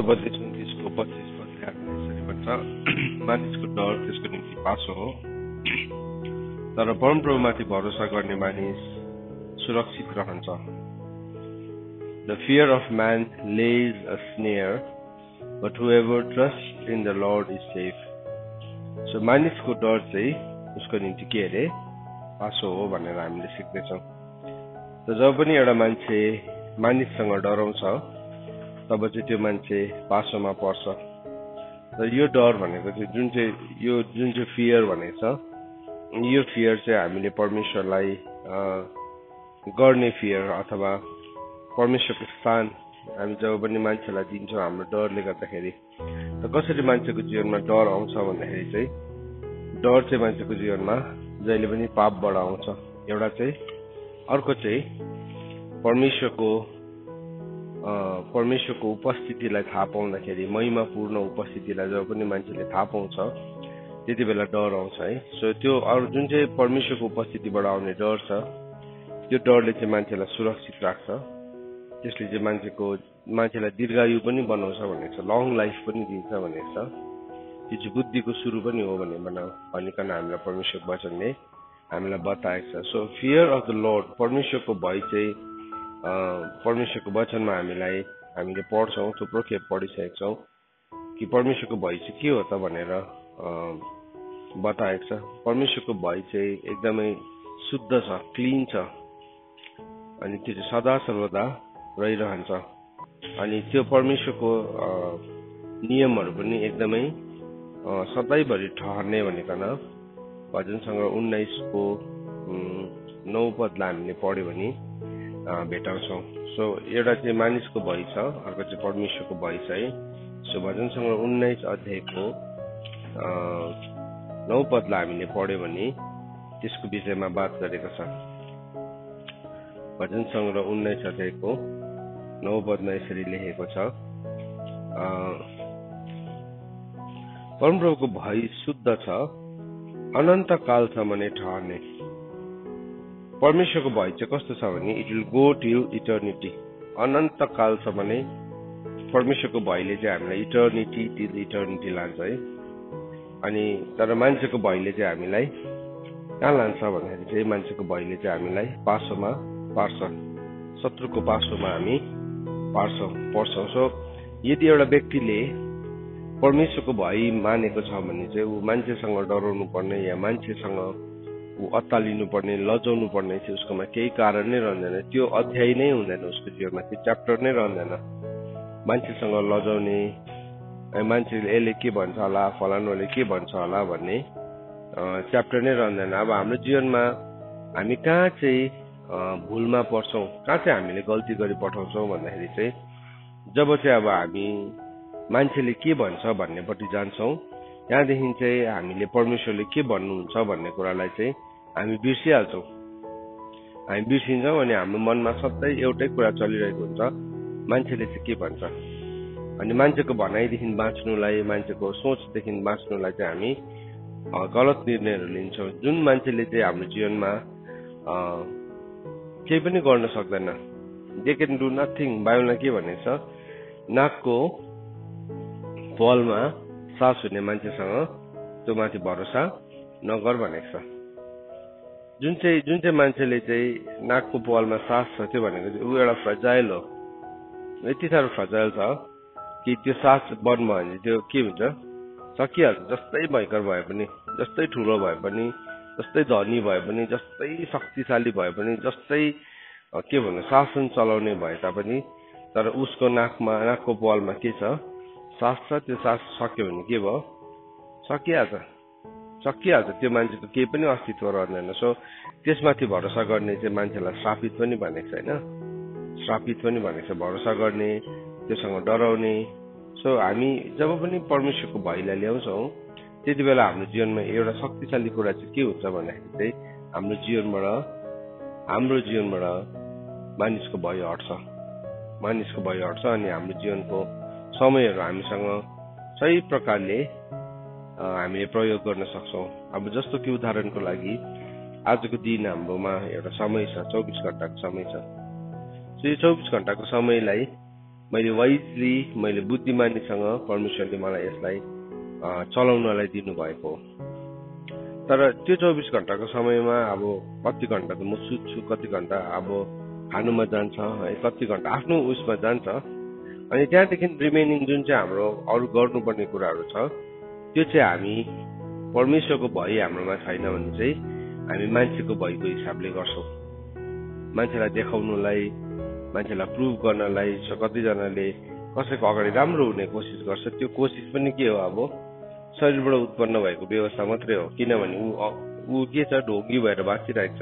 बत्तीस 29 को 25 पदले हामीले यसरी भन्छ, मानिसको डर त्यसको निम्ति पासो हो, तर परमप्रभुमाथि भरोसा गर्ने मानिस सुरक्षित रहन्छ। The fear of man lays a snare, but whoever trusts in the Lord is safe. So मानिसको डर चाहिँ उसको निम्ति के अरे पासो हो भनेर हामीले सिक्दैछौँ। त जब पनि एउटा मान्छे मानिससँग डराउँछ तब चाहिँ त्यो मान्छे पासोमा पर्छ। र यो डर भनेको चाहिँ जुन चाहिँ फियर भनेको छ, यो फियर चाहिँ हामीले परमेश्वरलाई गर्ने फियर अथवा परमेश्वरको स्थान हामी जब पनि मान्छेलाई दिन्छौँ हाम्रो डरले गर्दाखेरि। त कसरी मान्छेको जीवनमा डर आउँछ भन्दाखेरि चाहिँ डर चाहिँ मान्छेको जीवनमा जहिले पनि पापबाट आउँछ एउटा चाहिँ, अर्को चाहिँ परमेश्वरको उपस्थितिलाई थाहा पाउँदाखेरि, महिमापूर्ण उपस्थितिलाई जब पनि मान्छेले थाहा पाउँछ त्यति बेला डर आउँछ है। सो त्यो अरू जुन चाहिँ परमेश्वरको उपस्थितिबाट आउने डर छ त्यो डरले चाहिँ मान्छेलाई सुरक्षित राख्छ, त्यसले चाहिँ मान्छेलाई दीर्घायु पनि बनाउँछ भनेको छ, लङ लाइफ पनि दिन्छ भनेको छ। त्यो चाहिँ बुद्धिको सुरु पनि हो भनिकन हामीलाई परमेश्वरको वचनले हामीलाई बताएको छ। So fear of the lord, परमेश्वरको भय चाहिँ परमेश्वरको वचनमा हामीले पढ्छौँ, थुप्रो खेप पढिसकेका छौँ कि परमेश्वरको भय चाहिँ के हो त भनेर बताएको छ। परमेश्वरको भय चाहिँ एकदमै शुद्ध छ, क्लिन छ, अनि त्यो चाहिँ सदा सर्वदा रहिरहन्छ। अनि त्यो परमेश्वरको नियमहरू पनि एकदमै सधैँभरि ठहर्ने भनिकन भजन सङ्ग्रह 19 को 9 पदलाई हामीले पढ्यो भने भेटाउँछौँ। सो एउटा चाहिँ मानिसको भय छ, अर्को चाहिँ परमेश्वरको भय छ है। सो भजन सङ्ग्रह 19 अध्यायको 9 पदलाई हामीले पढ्यो भने त्यसको विषयमा बात गरेको छ। भजन सङ्ग्रह 19 अध्यायको 9 पदमा यसरी लेखेको छ, परमप्रभुको भय शुद्ध छ, अनन्त कालसम्म नै ठहर्ने। परमेश्वरको भय चाहिँ कस्तो छ भने it will go till eternity, अनन्त कालसम्म नै परमेश्वरको भयले चाहिँ हामीलाई इटर्निटी लान्छ है। अनि तर मान्छेको भयले चाहिँ हामीलाई कहाँ लान्छ भन्दाखेरि चाहिँ मान्छेको भयले चाहिँ हामीलाई पासोमा पार्छ, शत्रुको पासोमा हामी पर्छौँ। सो यदि एउटा व्यक्तिले परमेश्वरको भय मानेको छ भने चाहिँ ऊ मान्छेसँग डराउनु पर्ने या मान्छेसँग ऊ अत्तालिनु पर्ने, लजाउनु पर्ने चाहिँ उसकोमा केही कारण नै रहँदैन, त्यो अध्याय नै हुँदैन उसको जीवनमा, त्यो च्याप्टर नै रहँदैन। मान्छेसँग लजाउने, मान्छेले यसले के भन्छ होला, फलानुले के भन्छ होला भन्ने च्याप्टर नै रहँदैन। अब हाम्रो जीवनमा हामी कहाँ चाहिँ भुलमा पर्छौँ, कहाँ चाहिँ हामीले गल्ती गरी पठाउँछौँ भन्दाखेरि चाहिँ जब चाहिँ अब हामी मान्छेले के भन्छ भन्नेपट्टि जान्छौँ, त्यहाँदेखि चाहिँ हामीले परमेश्वरले के भन्नुहुन्छ भन्ने कुरालाई चाहिँ हामी बिर्सिहाल्छौँ। हामी बिर्सिन्छौँ अनि हाम्रो मनमा सधैँ एउटै कुरा चलिरहेको हुन्छ, मान्छेले चाहिँ के भन्छ। अनि मान्छेको भनाइदेखि बाँच्नुलाई, मान्छेको सोचदेखि बाँच्नुलाई चाहिँ हामी गलत निर्णयहरू लिन्छौँ। जुन मान्छेले चाहिँ हाम्रो जीवनमा केही पनि गर्न सक्दैन, दे क्यान डु नथिङ। बाइबलमा के भनेको छ, नाकको पालमा सास हुने मान्छेसँग त्यो माथि भरोसा नगर भनेको छ। जुन चाहिँ मान्छेले चाहिँ नाकको पालमा सास छ त्यो भनेको चाहिँ ऊ एउटा फ्रजाइल हो, यति साह्रो फ्रजाइल छ कि त्यो सास बन्द भयो भने त्यो के हुन्छ, सकिहाल्छ। जस्तै भयङ्कर भए पनि, जस्तै ठुलो भए पनि, जस्तै धनी भए पनि, जस्तै शक्तिशाली भए पनि, जस्तै के भन्नु शासन चलाउने भए तापनि, तर उसको नाकको पालमा के छ, सास छ। त्यो सास सक्यो भने के भयो, सकिहाल्छ। त्यो मान्छेको केही पनि अस्तित्व रहँदैन। सो त्यसमाथि भरोसा गर्ने चाहिँ मान्छेलाई श्रापित पनि भनेको छ होइन, श्रापित पनि भनेको छ भरोसा गर्ने, त्योसँग डराउने। सो हामी जब पनि परमेश्वरको भयलाई ल्याउँछौँ त्यति बेला हाम्रो जीवनमा एउटा शक्तिशाली कुरा चाहिँ के हुन्छ भन्दाखेरि चाहिँ हाम्रो जीवनबाट मानिसको भय हट्छ अनि हाम्रो जीवनको समयहरू हामीसँग सही प्रकारले हामीले प्रयोग गर्न सक्छौँ। अब जस्तो कि उदाहरणको लागि आजको दिन हाम्रोमा एउटा समय छ, 24 घण्टाको समय छ। सो यो 24 घण्टाको समयलाई मैले बुद्धिमानीसँग परमेश्वरले मलाई यसलाई चलाउनलाई दिनुभएको हो। तर त्यो 24 घण्टाको समयमा अब कति घण्टा त म सुत्छु, कति घण्टा अब खानुमा जान्छ है, कति घण्टा आफ्नो उसमा जान्छ। अनि त्यहाँदेखि रिमेनिङ जुन चाहिँ हाम्रो अरू गर्नुपर्ने कुराहरू छ त्यो चाहिँ हामी परमेश्वरको भय हाम्रोमा छैन भने चाहिँ हामी मान्छेको भयको हिसाबले गर्छौँ। मान्छेलाई देखाउनुलाई, मान्छेलाई प्रुभ गर्नलाई, कतिजनाले कसैको अगाडि राम्रो हुने कोसिस गर्छ। त्यो कोसिस पनि के हो, अब शरीरबाट उत्पन्न भएको व्यवस्था मात्रै हो। किनभने ऊ के छ, ढोगी भएर बाँचिरहेको छ।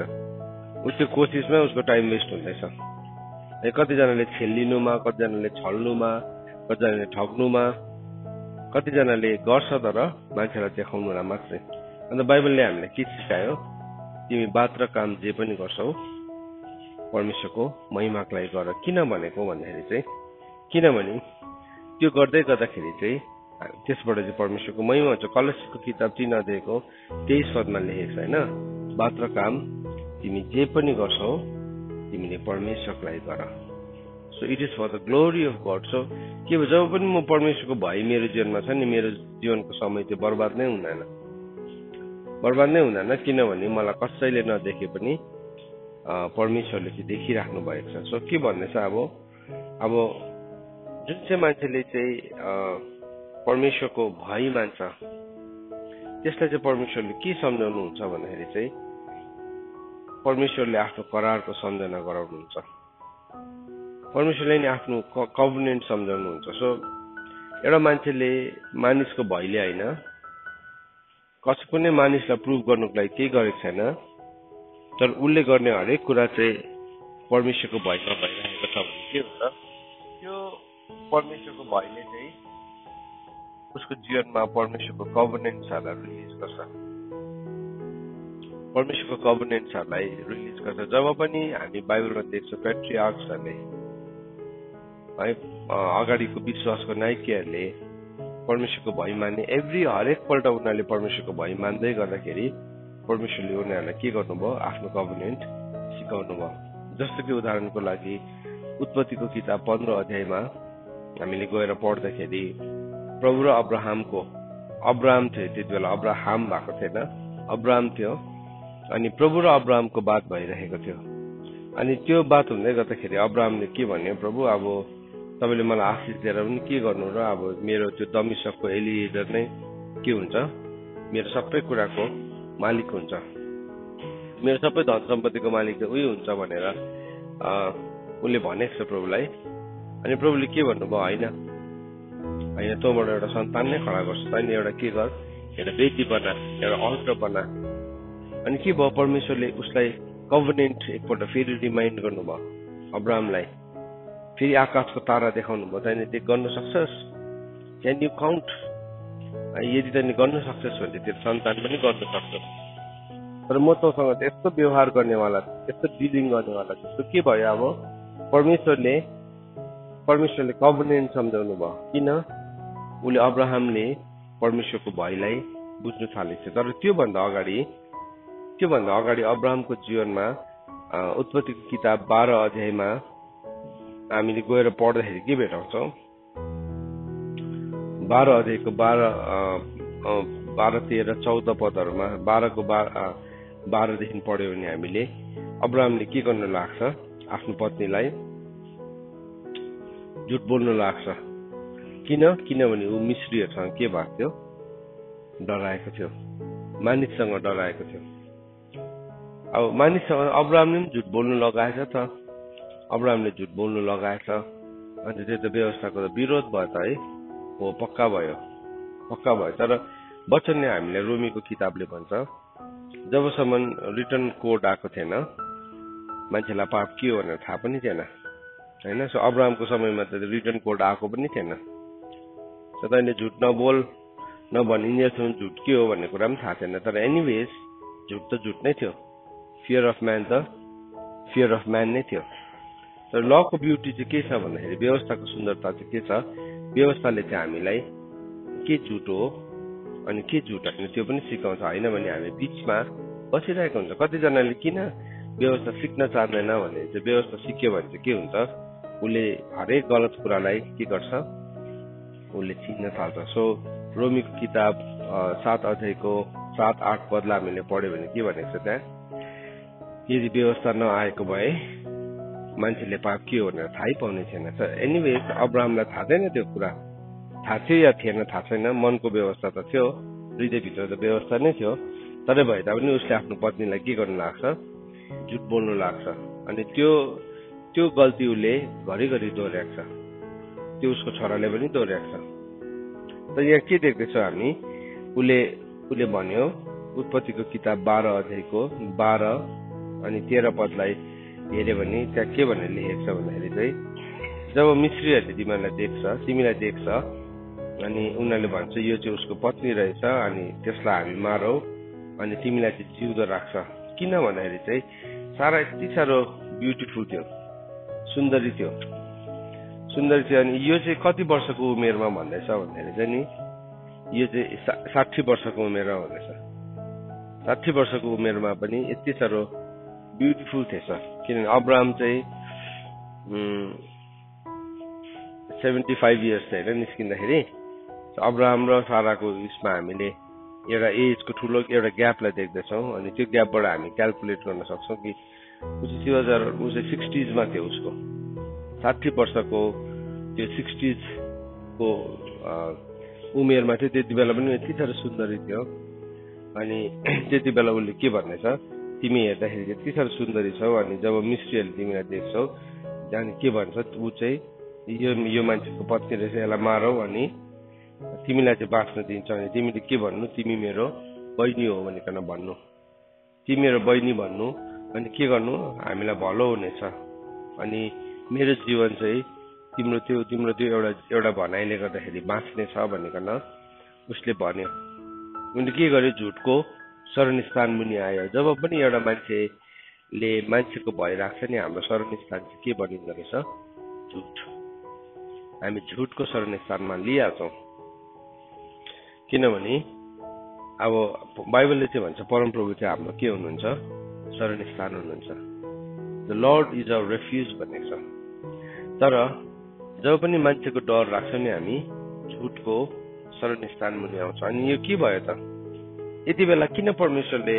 त्यो कोसिसमा उसको टाइम वेस्ट हुँदैछ। कतिजनाले छेलिनुमा, कतिजनाले छल्नुमा, कतिजनाले ठग्नुमा, कतिजनाले गर्छ तर मान्छेलाई देखाउनुलाई मात्रै। अन्त बाइबलले हामीलाई के सिकायो, तिमी बात र काम जे पनि गर्छौ परमेश्वरको महिमाको लागि गर। किन भनेको भन्दाखेरि चाहिँ किनभने त्यो गर्दै गर्दाखेरि चाहिँ त्यसबाट चाहिँ परमेश्वरको महिमा हुन्छ। कलसीको किताब 3 अध्यायको 23 पदमा लेखेको छ होइन, बात र काम तिमी जे पनि गर्छौ तिमीले परमेश्वरको लागि गर। So it is for the glory of God. So के भन्छ, जब पनि म परमेश्वरको भय मेरो जीवनमा छ नि, मेरो जीवनको समय चाहिँ बर्बाद नै हुँदैन, किनभने मलाई कसैले नदेखे पनि परमेश्वरले चाहिँ देखिराख्नु भएको छ। सो के भन्दैछ, अब जुन चाहिँ मान्छेले चाहिँ परमेश्वरको भय मान्छ त्यसलाई चाहिँ परमेश्वरले के सम्झाउनुहुन्छ भन्दाखेरि चाहिँ परमेश्वरले आफ्नो करारको सम्झना गराउनुहुन्छ, परमेश्वरले नि आफ्नो कभनेन्ट सम्झाउनुहुन्छ। सो एउटा मान्छेले मानिसको भयले होइन, कुनै मानिसलाई प्रुभ गर्नुको लागि केही गरेको छैन, तर उसले गर्ने हरेक कुरा चाहिँ परमेश्वरको भयमा भइरहेको छ भने के हुन्छ, त्यो परमेश्वरको भयले चाहिँ उसको जीवनमा परमेश्वरको कभनेन्ट्सहरूलाई रिलिज गर्छ, परमेश्वरको कभनेन्ट्सहरूलाई रिलिज गर्छ। जब पनि हामी बाइबलमा देख्छौँ पेट्रियार्क्सहरूले है, अगाडिको विश्वासको नायकहरूले परमेश्वरको भय मान्ने, हरेक पल्ट उनीहरूले परमेश्वरको भय मान्दै गर्दाखेरि परमेश्वरले उनीहरूलाई के गर्नुभयो, आफ्नो कभनेन्ट सिकाउनु भयो। जस्तो कि उदाहरणको लागि उत्पत्तिको किताब 15 अध्यायमा हामीले गएर पढ्दाखेरि प्रभु र अब्राहम थियो, त्यति बेला अब्राहम भएको थिएन, अब्राहम थियो। अनि प्रभु र अब्राहमको बात भइरहेको थियो। अनि त्यो बात हुँदै गर्दाखेरि अब्राहमले के भन्यो, प्रभु अब तपाईँले मलाई आशिष दिएर पनि के गर्नु र अब मेरो त्यो दमिश्कको एलिएजर नै के हुन्छ, मेरो सबै कुराको मालिक हुन्छ, मेरो सबै धन सम्पत्तिको मालिक चाहिँ उही हुन्छ भनेर उसले भनेको छ प्रभुलाई। अनि प्रभुले के भन्नुभयो, होइन तँबाट एउटा सन्तान नै खडा गर्छु, तैँले एउटा के गर, एउटा बेटी बना, एउटा अल्टर बना। अनि के भयो, परमेश्वरले उसलाई कभनेन्ट एकपल्ट फेरि रिमाइन्ड गर्नुभयो अब्राहमलाई, फेरि आकाशको तारा देखाउनु भयो, तैँले त्यो गर्न सक्छस्, क्यान यु काउन्ट, यदि तैँले गर्न सक्छस् भने त्यो सन्तान पनि गर्न सक्छस्, तर म तँसँग यस्तो व्यवहार गर्नेवाला, यस्तो डिलिङ गर्नेवाला। जस्तो के भयो, अब परमेश्वरले कभनेन्ट सम्झाउनु भयो। किन, उसले अब्राहमले परमेश्वरको भयलाई बुझ्नु थालेको थियो। तर त्योभन्दा अगाडि अब्राहमको जीवनमा उत्पत्तिको किताब 12 अध्यायमा हामीले गएर पढ्दाखेरि के भेटाउँछौँ, 12 अध्यायको 12, 13, 14 पदहरूमा 12देखि पढ्यो भने हामीले अब्राहमले के गर्नु लाग्छ, आफ्नो पत्नीलाई झुट बोल्नु लाग्छ। किनभने ऊ मिश्रीहरूसँग के भएको थियो, डराएको थियो, मानिससँग डराएको थियो। अब मानिससँग अब्राहमले पनि झुट बोल्नु लगाएछ त, अब्राहमले झुट बोल्नु लगाएछ। अन्त त्यो त व्यवस्थाको त विरोध भयो त है, हो पक्का भयो। तर वचनले हामीलाई रोमीको किताबले भन्छ, जबसम्म रिटर्न कोड आएको थिएन, मान्छेलाई पाप के हो भनेर थाहा पनि थिएन होइन। सो अब्राहमको समयमा त रिटर्न कोड आएको पनि थिएन। सो तैँले झुट नभनिन्जेलसम्म झुट के हो भन्ने कुरा पनि थाहा थिएन। तर एनिवेज झुट त झुट नै थियो, फियर अफ म्यान नै थियो। तर लको ब्युटी चाहिँ के छ भन्दाखेरि, व्यवस्थाको सुन्दरता चाहिँ के छ, व्यवस्थाले चाहिँ हामीलाई के झुट हो अनि के झुट होइन त्यो पनि सिकाउँछ। होइन भने हामी बिचमा बसिरहेको हुन्छ। कतिजनाले किन व्यवस्था सिक्न चाहँदैन भने चाहिँ, व्यवस्था सिक्यो भने चाहिँ के हुन्छ, उसले हरेक गलत कुरालाई के गर्छ, उसले चिन्न थाल्छ। सो रोमीको किताब 7 अध्यायको 7-8 पदलाई हामीले पढ्यो भने के भनेको छ त्यहाँ, यदि व्यवस्था नआएको भए मान्छेले पाप के हो भनेर थाहै पाउने थिएन। एनिवेज अब्राहमलाई थाहा थिएन त्यो कुरा, थाहा थियो या थिएन थाहा छैन, मनको व्यवस्था त थियो, हृदयभित्र त व्यवस्था नै थियो। तर भए तापनि उसले आफ्नो पत्नीलाई के गर्नु लाग्छ, झुट बोल्नु लाग्छ। अनि त्यो गल्ती उसले घरिघरि दोहोऱ्याएको छ, त्यो उसको छोराले पनि दोहोऱ्याएको छ। त यहाँ के देख्दैछौँ हामी, उसले भन्यो उत्पत्तिको किताब 12 अध्यायको 12 अनि 13 पदलाई हेऱ्यो भने त्यहाँ के भनेर लेखेको छ भन्दाखेरि चाहिँ, जब मिश्रीहरूले तिमीलाई देख्छ अनि उनीहरूले भन्छ यो चाहिँ उसको पत्नी रहेछ अनि त्यसलाई हामी मारौँ अनि तिमीलाई चाहिँ जिउँदो राख्छ। किन भन्दाखेरि चाहिँ सारा यति साह्रो ब्युटिफुल थियो, सुन्दरी थियो। अनि यो चाहिँ कति वर्षको उमेरमा भन्दैछ भन्दाखेरि चाहिँ नि, यो चाहिँ 60 वर्षको उमेरमा भन्दैछ। 60 वर्षको उमेरमा पनि यति साह्रो ब्युटिफुल थिएछ। किनभने अब्राहम चाहिँ 75 इयर्स थियो होइन निस्किँदाखेरि। अब्राहम र साराको उसमा हामीले एउटा एजको ठुलो एउटा ग्यापलाई देख्दैछौँ। अनि त्यो ग्यापबाट हामी क्यालकुलेट गर्न सक्छौँ कि ऊ चाहिँ 60s थियो। उसको 60 वर्षको त्यो 60s को उमेरमा थियो। त्यति बेला पनि यति साह्रो सुन्दरी थियो। अनि त्यति बेला उसले के भन्दैछ, तिमी हेर्दाखेरि यति साह्रो सुन्दरी छौ अनि जब मिश्रीहरूले तिमीलाई देख्छौ जाने के भन्छ, ऊ चाहिँ यो मान्छेको पत्नी रहेछ, यसलाई मारौ अनि तिमीलाई चाहिँ बाँच्न दिन्छ। अनि तिमीले के भन्नु, तिमी मेरो बहिनी हो भनिकन भन्नु, तिमी मेरो बहिनी भन्नु। अनि के गर्नु, हामीलाई भलो हुनेछ। अनि मेरो जीवन चाहिँ तिम्रो त्यो एउटा भनाइले गर्दाखेरि बाँच्ने छ भनिकन उसले भन्यो। उनले के गर्यो, झुटको शरणस्थान मुनि आयो। जब पनि एउटा मान्छेले मान्छेको भय राख्छ नि, हाम्रो शरणस्थान चाहिँ के बनिँदो रहेछ, झुट। हामी झुटको शरणस्थानमा लिइहाल्छौँ। किनभने अब बाइबलले चाहिँ भन्छ परमप्रभु चाहिँ हाम्रो के हुनुहुन्छ, शरणस्थान हुनुहुन्छ। The Lord is our refuge भनेको छ। तर जब पनि मान्छेको डर राख्छौँ नि हामी, झुटको शरणस्थान मुनि आउँछ। अनि यो के भयो त, यति बेला किन परमेश्वरले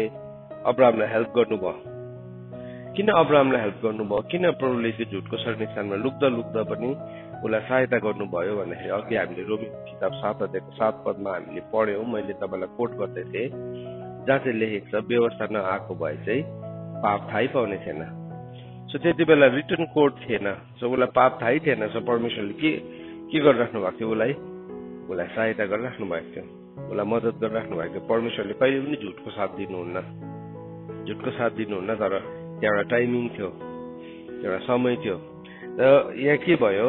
अब्राहमलाई हेल्प गर्नुभयो, किन प्रभुले त्यो झुटको शरणस्थानमा लुक्दा पनि उसलाई सहायता गर्नुभयो भन्दाखेरि अघि हामीले रोमीको किताब 7 अध्यायको 7 पदमा हामीले पढ्यौँ। मैले तपाईँलाई कोट गर्दै थिएँ, जहाँ चाहिँ लेखेको छ व्यवस्था नआएको भए चाहिँ पाप थाहै पाउने थिएन। सो त्यति बेला रिटर्न कोड थिएन। सो उसलाई पाप थाहै थिएन। सो परमेश्वरले के गरिराख्नु भएको थियो, उसलाई सहायता गरिराख्नु भएको थियो, उसलाई मद्दत गरिराख्नु भएको थियो। परमेश्वरले कहिले पनि झुटको साथ दिनुहुन्न। तर त्यहाँ एउटा टाइमिङ थियो, एउटा समय थियो। र यहाँ के भयो,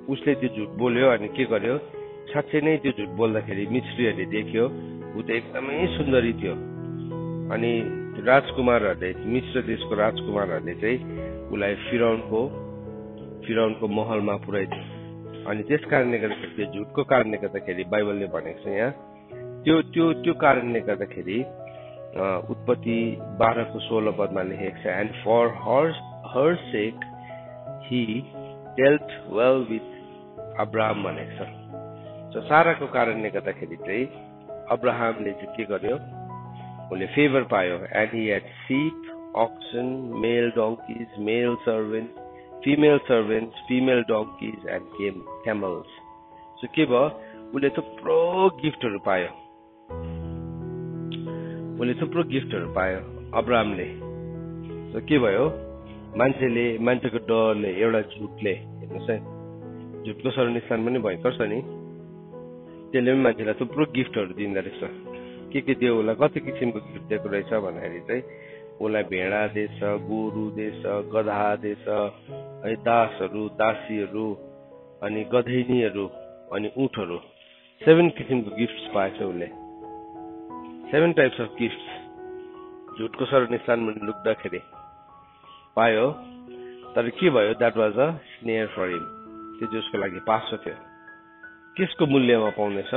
उसले त्यो झुट बोल्यो अनि के गर्यो, साँच्चै नै त्यो झुट बोल्दाखेरि मिश्रीहरूले देख्यो ऊ त एकदमै सुन्दरी थियो। अनि राजकुमारहरूले, मिश्र देशको राजकुमारहरूले चाहिँ उसलाई फिरौनको महलमा पुर्याइदियो। अनि त्यस कारणले गर्दाखेरि त्यो झुटको कारणले गर्दाखेरि बाइबलले भनेको छ यहाँ, त्यो कारणले गर्दाखेरि उत्पत्ति 12को 16 पदमा लेखेको छ, and for her sake he dealt well with Abraham भनेको छ। सो साराको कारणले गर्दाखेरि चाहिँ अब्राहमले चाहिँ के गर्यो, उसले फेभर पायो। एन्ड ही ह्याड सीप, oxen, male donkeys, male servants, female donkeys and camels. So के भयो, उसले थुप्रो गिफ्टहरू पायो अब्राहमले। सो के भयो, मान्छेको डरले, एउटा झुटले, हेर्नुहोस् है, झुटको शरणस्थान पनि भयङ्कर छ नि, त्यसले पनि मान्छेलाई थुप्रो गिफ्टहरू दिँदो रहेछ। के दियो, उसलाई कति किसिमको गिफ्ट दिएको रहेछ भन्दाखेरि चाहिँ उसलाई भेडा दिएछ, गोरु दिएछ, गधा दिएछ, है दासहरू, दासीहरू, अनि गधैनीहरू, अनि ऊँटहरू। 7 किसिमको गिफ्ट्स पाएछ उसले। 7 टाइप्स अफ गिफ्ट्स झुटको शरणस्थानमा लुक्दाखेरि पायो। तर के भयो, that was a snare for him. त्यो चाहिँ उसको लागि पासो थियो। किसको मूल्यमा पाउनेछ,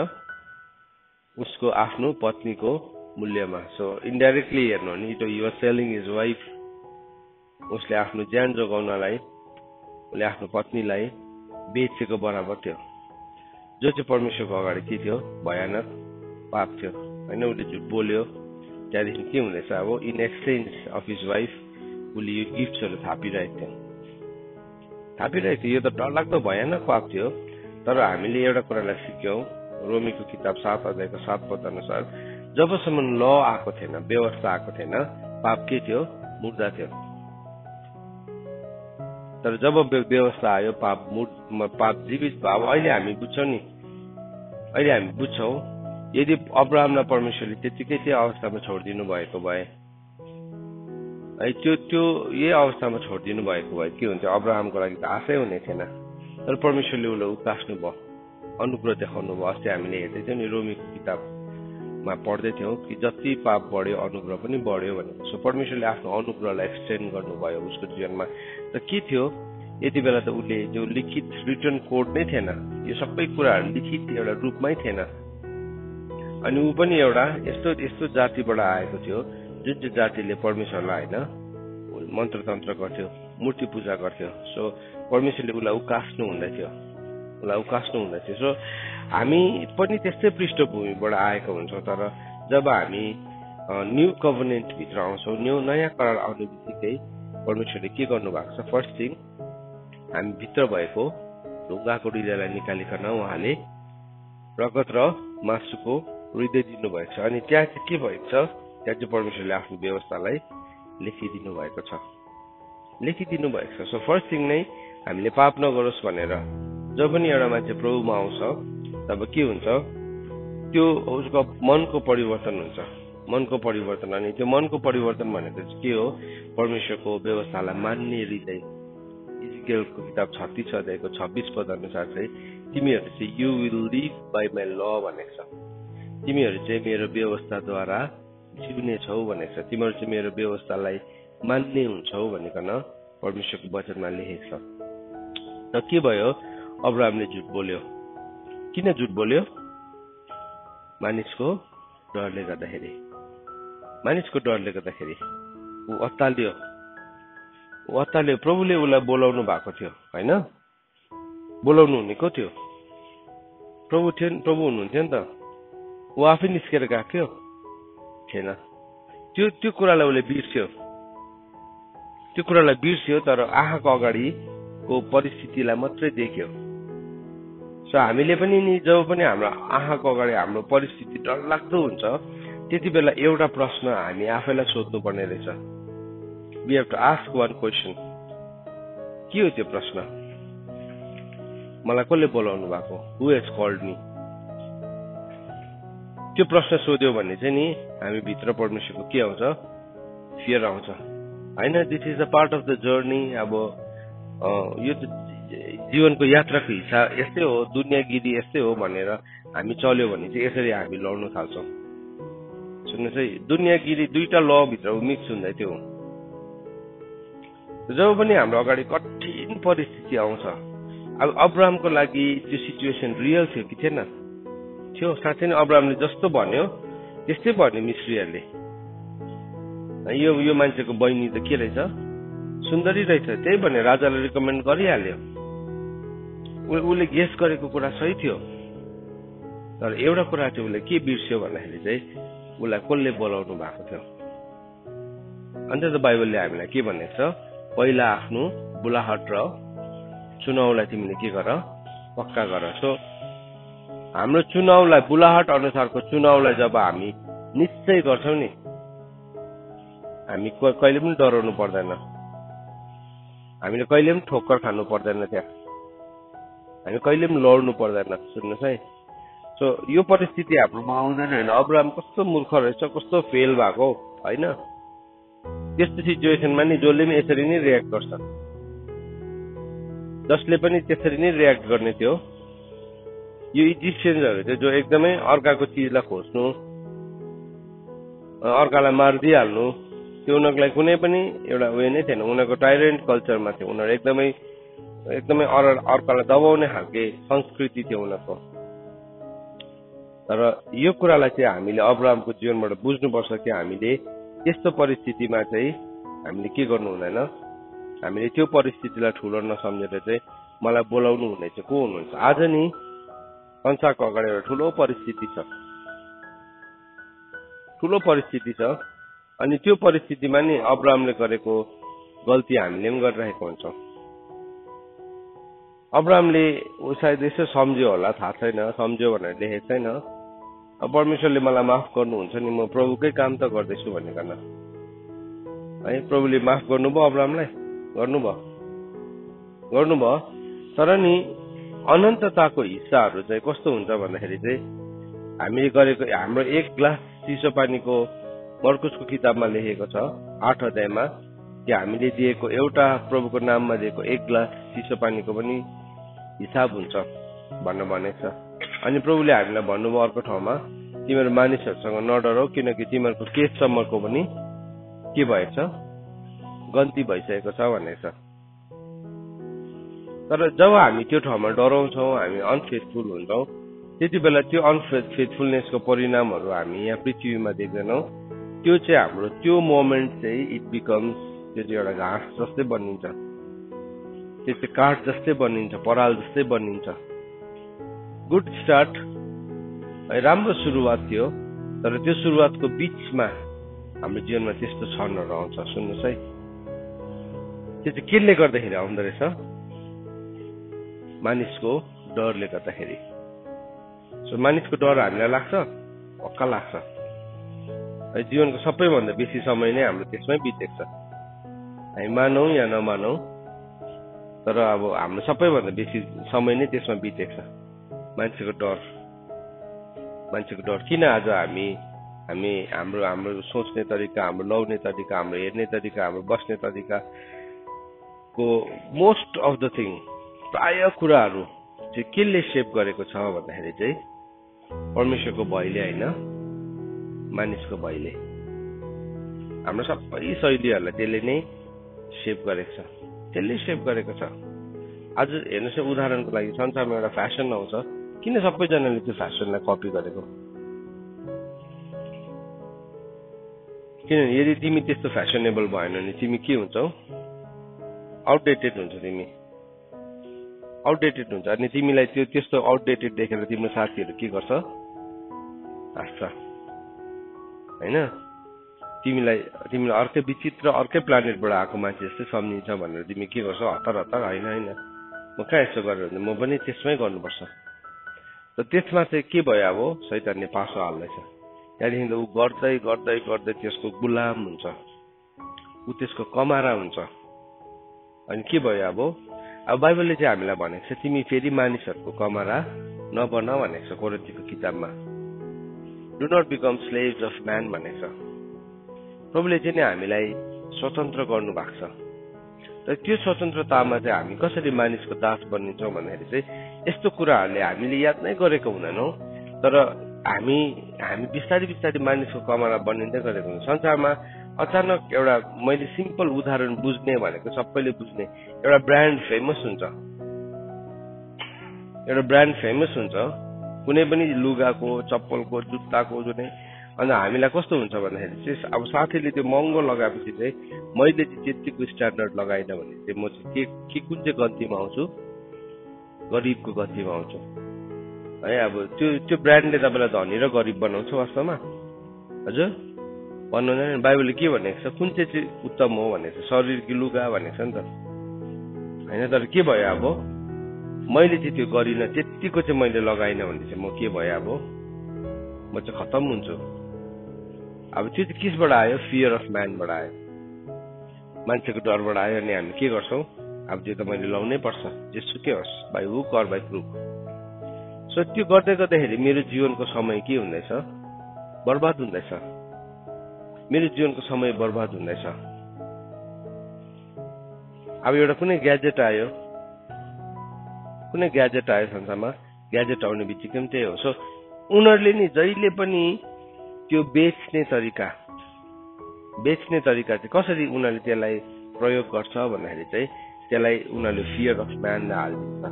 उसको आफ्नो पत्नीको मूल्यमा। सो इन्डाइरेक्टली हेर्नु भने he was selling his wife. उसले आफ्नो ज्यान जोगाउनलाई उसले आफ्नो पत्नीलाई बेचेको बराबर थियो, जो चाहिँ परमेश्वरको अगाडि के थियो, भयानक पाप थियो होइन। उसले झुट बोल्यो, त्यहाँदेखि के हुँदैछ अब, in exchange of his wife उसले यो गिफ्ट्सहरू थापिरहेको थियो। यो त डरलाग्दो भयानक पाप थियो। तर हामीले एउटा कुरालाई सिक्यौँ, रोमीको किताब 7 अध्यायको 7 पद अनुसार जबसम्म ल आएको थिएन, व्यवस्था आएको थिएन, पाप के थियो, मुर्दा थियो। तर जब व्यवस्था आयो, पाप जीवित भयो। अहिले हामी बुझ्छौँ यदि अब्राहमलाई परमेश्वरले त्यतिकै त्यो अवस्थामा छोडिदिनु भएको भए, त्यो यही अवस्थामा छोडिदिनु भएको भए के हुन्थ्यो, अब्राहमको लागि त आशै हुने थिएन। तर परमेश्वरले उसलाई उकास्नु भयो, अनुग्रह देखाउनु भयो। अस्ति हामीले हेर्दै थियौँ नि, रोमीको किताबमा पढ्दै थियौँ कि जति पाप बढ्यो अनुग्रह पनि बढ्यो भनेको। सो परमेश्वरले आफ्नो अनुग्रहलाई एक्सटेन्ड गर्नुभयो उसको जीवनमा। त के थियो, यति बेला त उसले जो लिखित रिटर्न कोड नै थिएन, यो सबै कुराहरू लिखित एउटा रूपमै थिएन। अनि ऊ पनि एउटा यस्तो जातिबाट आएको थियो जुन चाहिँ जातिले परमेश्वरलाई होइन मन्त्र तन्त्र गर्थ्यो, मूर्ति पूजा गर्थ्यो। सो परमेश्वरले उसलाई उकास्नु हुँदै थियो। सो हामी पनि त्यस्तै पृष्ठभूमिबाट आएको हुन्छौँ। तर जब हामी न्यू कभनेन्ट भित्र आउँछौँ, नयाँ करार आउने बित्तिकै परमेश्वरले के गर्नु भएको छ, फर्स्ट थिङ हामी भित्र भएको ढुङ्गाको हृदयलाई निकालिकन उहाँले रगत र मासुको हृदय दिनुभएको छ। अनि त्यहाँ चाहिँ के भएको छ, त्यहाँ चाहिँ परमेश्वरले आफ्नो व्यवस्थालाई लेखिदिनु भएको छ। सो फर्स्ट थिङ नै हामीले पाप नगरोस् भनेर जब पनि एउटा मान्छे प्रभुमा आउँछ तब के हुन्छ, त्यो उसको मनको परिवर्तन हुन्छ। अनि त्यो मनको परिवर्तन भनेको चाहिँ के हो, परमेश्वरको व्यवस्थालाई मान्ने हृदय। इजिकेलको किताब 36 अध्यायको 26 पद अनुसार चाहिँ तिमीहरू चाहिँ you will live by my law भनेको छ। तिमीहरू चाहिँ मेरो व्यवस्थाद्वारा जिउने छौ भनेको छ। तिमीहरू चाहिँ मेरो व्यवस्थालाई मान्ने हुन्छौ भनिकन परमेश्वरको वचनमा लेखेको छ। त के भयो, अब्राहमले झुट बोल्यो। किन झुट बोल्यो? मानिसको डरले गर्दाखेरि ऊ अत्तालियो। प्रभुले उसलाई बोलाउनु भएको थियो होइन, बोलाउनु हुने को थियो, प्रभु हुनुहुन्थ्यो नि त। ऊ आफै निस्केर गएको थिएन। त्यो कुरालाई उसले बिर्स्यो। तर आँखाको अगाडिको परिस्थितिलाई मात्रै देख्यो। सो हामीले पनि नि जब पनि हाम्रो आँखाको अगाडि हाम्रो परिस्थिति डरलाग्दो हुन्छ, त्यति बेला एउटा प्रश्न हामी आफैलाई सोध्नु पर्ने रहेछ। We have to ask one question. के हो त्यो प्रश्न? मलाई कसले बोलाउनु भएको? Who has called me? त्यो प्रश्न सोध्यो भने चाहिँ नि हामी भित्र परमेश्वरको के आउँछ, फियर आउँछ होइन। This is a part of the journey. अब यो त जीवनको यात्राको हिस्सा यस्तै हो, दुनियाँगिरी यस्तै हो भनेर हामी चल्यो भने चाहिँ यसरी हामी लड्नु थाल्छौँ। सुन्नुहोस् है, दुनियाँगिरी दुईटा ल भित्र मिक्स हुँदै थियो। जब पनि हाम्रो अगाडि कठिन परिस्थिति आउँछ, अब अब्राहमको लागि त्यो सिचुएसन रियल थियो कि थिएन? थियो। साँच्चै नै अब्राहमले जस्तो भन्यो त्यस्तै भन्यो मिस्रीहरूले। यो मान्छेको बहिनी त के रहेछ, सुन्दरी रहेछ, त्यही भने राजाले रिकमेन्ड गरिहाल्यो। उसले गेस गरेको कुरा सही थियो। तर एउटा कुरा चाहिँ उसले के बिर्स्यो भन्दाखेरि चाहिँ उसलाई कसले बोलाउनु भएको थियो। अन्त त बाइबलले हामीलाई के भनेको छ, पहिला आफ्नो बुलाहट र चुनावलाई तिमीले के गर, पक्का गर। सो हाम्रो चुनावलाई, बुलाहट अनुसारको चुनावलाई जब हामी निश्चय गर्छौँ नि, हामी कहिले पनि डराउनु पर्दैन, हामीले कहिले पनि ठोक्कर खानु पर्दैन, त्यहाँ हामी कहिले पनि लड्नु पर्दैन। सुन्नुहोस् है, सो यो परिस्थिति हाम्रोमा आउँदैन होइन। अब्राहम कस्तो मूर्ख रहेछ, कस्तो फेल भएको होइन। त्यस्तो सिचुएसनमा नि जसले पनि यसरी नै रियाक्ट गर्छ, जसले पनि त्यसरी नै रियाक्ट गर्ने थियो। यो इजिप्सियन्सहरू थियो जो एकदमै अर्काको चिजलाई खोज्नु, अर्कालाई मारिदिइहाल्नु, त्यो उनीहरूको लागि कुनै पनि एउटा उयो नै थिएन। उनीहरूको टाइरेन्ट कल्चरमा थियो। उनीहरू एकदमै अर्कालाई दबाउने खालके संस्कृति थियो उनीहरूको। तर यो कुरालाई चाहिँ हामीले अब्राहमको जीवनबाट बुझ्नुपर्छ कि हामीले त्यस्तो परिस्थितिमा चाहिँ हामीले के गर्नु हुँदैन, हामीले त्यो परिस्थितिलाई ठुलो नसम्झेर चाहिँ मलाई बोलाउनु हुने चाहिँ को हुनुहुन्छ? आज नि संसारको अगाडि एउटा ठुलो परिस्थिति छ, अनि त्यो परिस्थितिमा नि अब्राहमले गरेको गल्ती हामीले पनि गरिरहेको हुन्छौँ। अब्राहमले सायद यसो सम्झ्यो होला, थाहा छैन, सम्झ्यो भनेर लेखेको छैन। परमेश्वरले मलाई माफ गर्नुहुन्छ नि, म प्रभुकै काम त गर्दैछु भनेकन है। प्रभुले माफ गर्नुभयो अब्राहमलाई? गर्नुभयो। तर नि अनन्तताको हिस्साहरू चाहिँ कस्तो हुन्छ भन्दाखेरि चाहिँ हामीले गरेको हाम्रो 1 ग्लास चिसो पानीको मर्कुसको किताबमा लेखेको छ 8 अध्यायमा कि हामीले दिएको एउटा प्रभुको नाममा दिएको 1 ग्लास चिसो पानीको पनि हिसाब हुन्छ भनेको छ। अनि प्रभुले हामीलाई भन्नुभयो अर्को ठाउँमा, तिमीहरू मानिसहरूसँग नडराउ किनकि तिमीहरूको केससम्मको पनि के भएको छ, गन्ती भइसकेको छ भनेको छ। तर जब हामी त्यो ठाउँमा डराउँछौँ, हामी अनफेथफुल हुन्छौँ, त्यति बेला त्यो अनफेथफुलनेसको परिणामहरू हामी यहाँ पृथ्वीमा देख्दैनौँ। त्यो चाहिँ हाम्रो त्यो मोमेन्ट चाहिँ इट बिकम्स, त्यो चाहिँ एउटा घाँस जस्तै बनिन्छ, त्यो चाहिँ काठ जस्तै बनिन्छ, पराल जस्तै बनिन्छ। गुड स्टार्ट, राम्रो सुरुवात थियो, तर त्यो सुरुवातको बिचमा हाम्रो जीवनमा त्यस्तो क्षणहरू आउँछ। सुन्नुहोस् है, त्यो चाहिँ केले गर्दाखेरि आउँदो रहेछ? मानिसको डरले गर्दाखेरि। सो मानिसको डर हामीलाई लाग्छ, पक्का लाग्छ। जीवनको सबैभन्दा बेसी समय नै हाम्रो त्यसमै बितेको छ, हामी मानौँ या नमानौँ, तर अब हाम्रो सबैभन्दा बेसी समय नै त्यसमा बितेको छ। मान्छेको डर किन आज हाम्रो सोच्ने तरिका, हाम्रो लाउने तरिका, हाम्रो हेर्ने तरिका, हाम्रो बस्ने तरिकाको मोस्ट अफ द थिङ, प्राय कुराहरू चाहिँ केले सेप गरेको छ भन्दाखेरि चाहिँ परमेश्वरको भयले होइन, मानिसको भयले। हाम्रो सबै शैलीहरूलाई त्यसले नै सेप गरेको छ। आज हेर्नुहोस्, उदाहरणको लागि संसारमा एउटा फेसन आउँछ, किन सबैजनाले त्यो फेसनलाई कपी गरेको? किनभने यदि तिमी त्यस्तो फेसनेबल भएन भने तिमी के हुन्छौ? आउटडेटेड हुन्छ। अनि तिमीलाई त्यस्तो आउटडेटेड देखेर तिम्रो साथीहरू के गर्छ? हाँस्छ होइन? तिमीलाई अर्कै विचित्र, अर्कै प्लानेटबाट आएको मान्छे जस्तै सम्झिन्छ भनेर तिमी के गर्छौ? हतार होइन, म कहाँ यस्तो गरेर हुन्छ, म पनि त्यसमै गर्नुपर्छ। त त्यसमा चाहिँ के भयो? अब शैतानले पासो हाल्दैछ। त्यहाँदेखि ऊ गर्दै त्यसको गुलाम हुन्छ, ऊ त्यसको कमारा हुन्छ। अनि के भयो? अब बाइबलले चाहिँ हामीलाई भनेको छ, तिमी फेरि मानिसहरूको कमारा नबन भनेको छ कोरिन्थीको किताबमा। Do not become slaves of man भनेको छ। प्रभुले चाहिँ नि हामीलाई स्वतन्त्र गर्नु भएको छ। तर त्यो स्वतन्त्रतामा चाहिँ हामी कसरी मानिसको दास बनिन्छौँ भन्दाखेरि चाहिँ यस्तो कुराहरूले हामीले याद नै गरेको हुँदैनौँ, तर हामी बिस्तारै मानिसको कमारा बनिँदै गरेको हुन्छ। संसारमा अचानक एउटा, मैले सिम्पल उदाहरण बुझ्ने भनेको सबैले बुझ्ने, एउटा ब्रान्ड फेमस हुन्छ, कुनै पनि लुगाको, चप्पलको, जुत्ताको, जुनै। अनि हामीलाई कस्तो हुन्छ भन्दाखेरि चाहिँ अब साथीले त्यो महँगो लगाएपछि चाहिँ मैले चाहिँ त्यतिको स्ट्यान्डर्ड लगाइनँ भने चाहिँ म चाहिँ कुन चाहिँ गन्तीमा आउँछु? गरिबको गन्तीमा आउँछु है। अब त्यो ब्रान्डले तपाईँलाई धनी र गरिब बनाउँछ वास्तवमा? हजुर भन्नुहुँदैन। बाइबलले के भनेको छ? कुन चाहिँ उत्तम हो भनेको छ? शरीरकी लुगा भनेको छ नि त होइन? तर के भयो? अब मैले चाहिँ त्यो गरिनँ, त्यतिको चाहिँ मैले लगाइनँ भने चाहिँ म के भयो? अब म चाहिँ खत्तम हुन्छु। अब त्यो चाहिँ किसबाट आयो? फियर अफ म्यानबाट आयो, मान्छेको डरबाट आयो। अनि हामी के गर्छौँ? अब त्यो त मैले लाउनै पर्छ, जेसुकै होस्, by hook or by crook. So त्यो गर्दाखेरि मेरो जीवनको समय के हुँदैछ? बर्बाद हुँदैछ। मेरो जीवनको समय बर्बाद हुँदैछ। अब एउटा कुनै ग्याजेट आयो संसारमा, ग्याजेट आउने बित्तिकै पनि त्यही हो। सो उनीहरूले नि जहिले पनि त्यो बेच्ने तरिका चाहिँ कसरी उनीहरूले त्यसलाई प्रयोग गर्छ भन्दाखेरि चाहिँ त्यसलाई उनीहरूले फियर अफ म्यान हालिदिन्छ,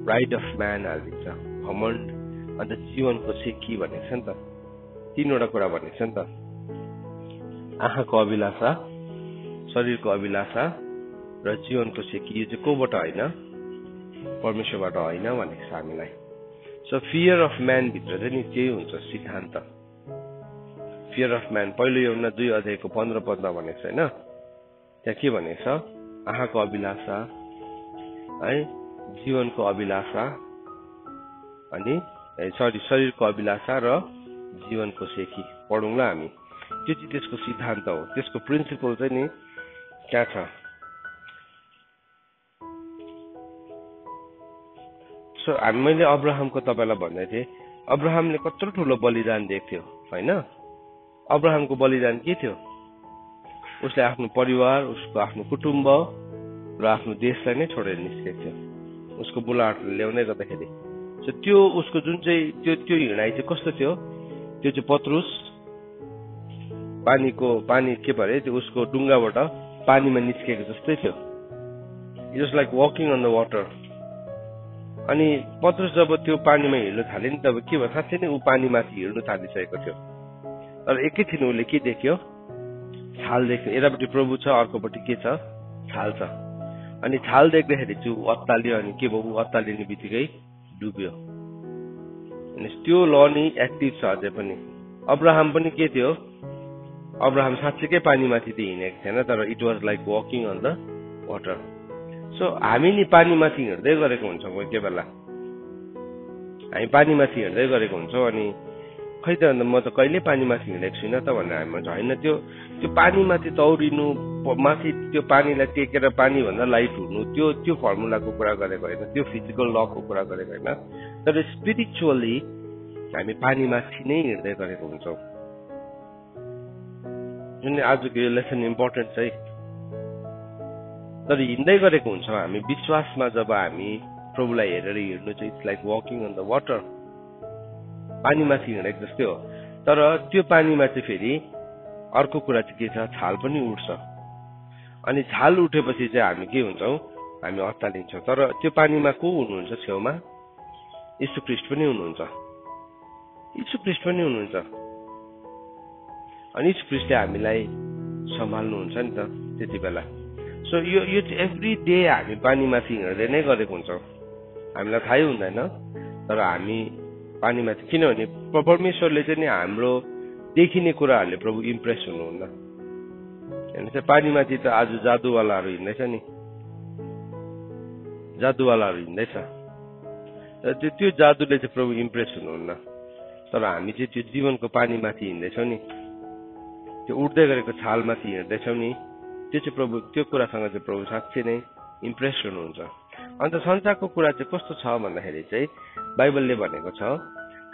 प्राइड अफ म्यान हालिदिन्छ, घमण्ड, अन्त जीवनको सेकी भनेको छ नि त। 3वटा कुरा भनेको छ नि त, आँखाको अभिलाषा, शरीरको अभिलाषा र जीवनको सेकी यो चाहिँ कोबाट होइन परमेश्वरबाट होइन भनेको छ हामीलाई सो फियर अफ म्यान भित्र चाहिँ नि त्यही हुन्छ सिद्धान्त फियर अफ म्यान पहिलो यूहन्ना 2:15 पदमा भनेको छ हैन त्यहाँ के भनेको छ आँखाको अभिलाषा है जीवनको अभिलाषा अनि शरीरको अभिलाषा र जीवनको सेकी पढौँला हामी त्यो चाहिँ त्यसको सिद्धान्त हो त्यसको प्रिन्सिपल चाहिँ नि क्या छ सो मैले अब्राहमको तपाईलाई भन्दै थिएँ अब्राहमले कत्रो ठुलो बलिदान दिएको थियो हैन अब्राहमको बलिदान के थियो उसले आफ्नो परिवार उसको आफ्नो कुटुम्ब र आफ्नो देशलाई नै छोडेर निस्केको थियो उसको बुलाहटले ल्याउँदै गर्दाखेरि सो त्यो उसको जुन चाहिँ त्यो हिँडाइ चाहिँ कस्तो थियो त्यो चाहिँ पत्रुस पानी के भरे त्यो उसको डुङ्गाबाट पानीमा निस्केको जस्तै थियो it was like walking on the water अनि पत्रुस जब त्यो पानीमा हिँड्न थाले नि तब के भयो साँच्चै नै ऊ पानीमाथि हिँड्न थालिसकेको थियो तर एकैछिन उसले के देख्यो छाल देख्यो यतापट्टि प्रभु छ अर्कोपट्टि के छ छाल छ अनि छाल देख्दाखेरि चाहिँ ऊ अत्तालियो अनि के भयो ऊ अत्तालिने बित्तिकै डुब्यो अनि त्यो ल नि एक्टिभ छ अझै पनि अब्राहम पनि के थियो अब्राहम साँच्चैकै पानीमाथि त हिँडेको थिएन तर it was like walking on the water so हामी नि पानीमाथि हिँड्दै गरेको हुन्छौँ कोही के बेला हामी पानीमाथि हिँड्दै गरेको हुन्छौँ अनि खै त म त कहिले पानीमाथि हिँडेको छुइनँ त भनेर हामी होइन त्यो पानीमाथि तौरिनु माथि त्यो पानीलाई टेकेर पानी भन्दा लाइट हुनु त्यो फर्मुलाको कुरा गरेको होइन त्यो फिजिकल लको कुरा गरेको होइन तर स्पिरिचुअली हामी पानीमाथि नै हिँड्दै गरेको हुन्छौँ जुन आजको यो लेसन इम्पोर्टेन्ट छ है तर हिँड्दै गरेको हुन्छौँ हामी विश्वासमा जब हामी प्रभुलाई हेरेर हिँड्नु चाहिँ it's like walking on the water पानीमाथि हिँडेको जस्तै हो तर त्यो पानीमा चाहिँ फेरि अर्को कुरा चाहिँ के छ छाल पनि उठ्छ अनि छाल उठेपछि चाहिँ हामी के हुन्छौँ हामी अत्तालिन्छौँ तर त्यो पानीमा को हुनुहुन्छ छेउमा यीशु ख्रीष्ट पनि हुनुहुन्छ अनि यीशु ख्रीष्टले हामीलाई सम्हाल्नुहुन्छ नि त त्यति बेला सो यो चाहिँ एभ्री डे हामी पानीमाथि हिँड्दै नै गरेको हुन्छौँ हामीलाई थाहै हुँदैन तर हामी पानीमाथि किनभने परमेश्वरले चाहिँ नि हाम्रो देखिने कुराहरूले प्रभु इम्प्रेस हुनुहुन्न होइन चाहिँ पानीमाथि त आज जादुवालाहरू हिँड्दैछ नि हिँड्दैछ र त्यो जादुले चाहिँ प्रभु इम्प्रेस हुनुहुन्न तर हामी चाहिँ त्यो जीवनको पानीमाथि हिँड्दैछौँ नि त्यो उड्दै गरेको छालमाथि हिँड्दैछौँ नि त्यो चाहिँ प्रभु त्यो कुरासँग चाहिँ प्रभु साँच्चै नै इम्प्रेस हुनुहुन्छ अन्त संसारको कुरा चाहिँ कस्तो छ भन्दाखेरि चाहिँ बाइबलले भनेको छ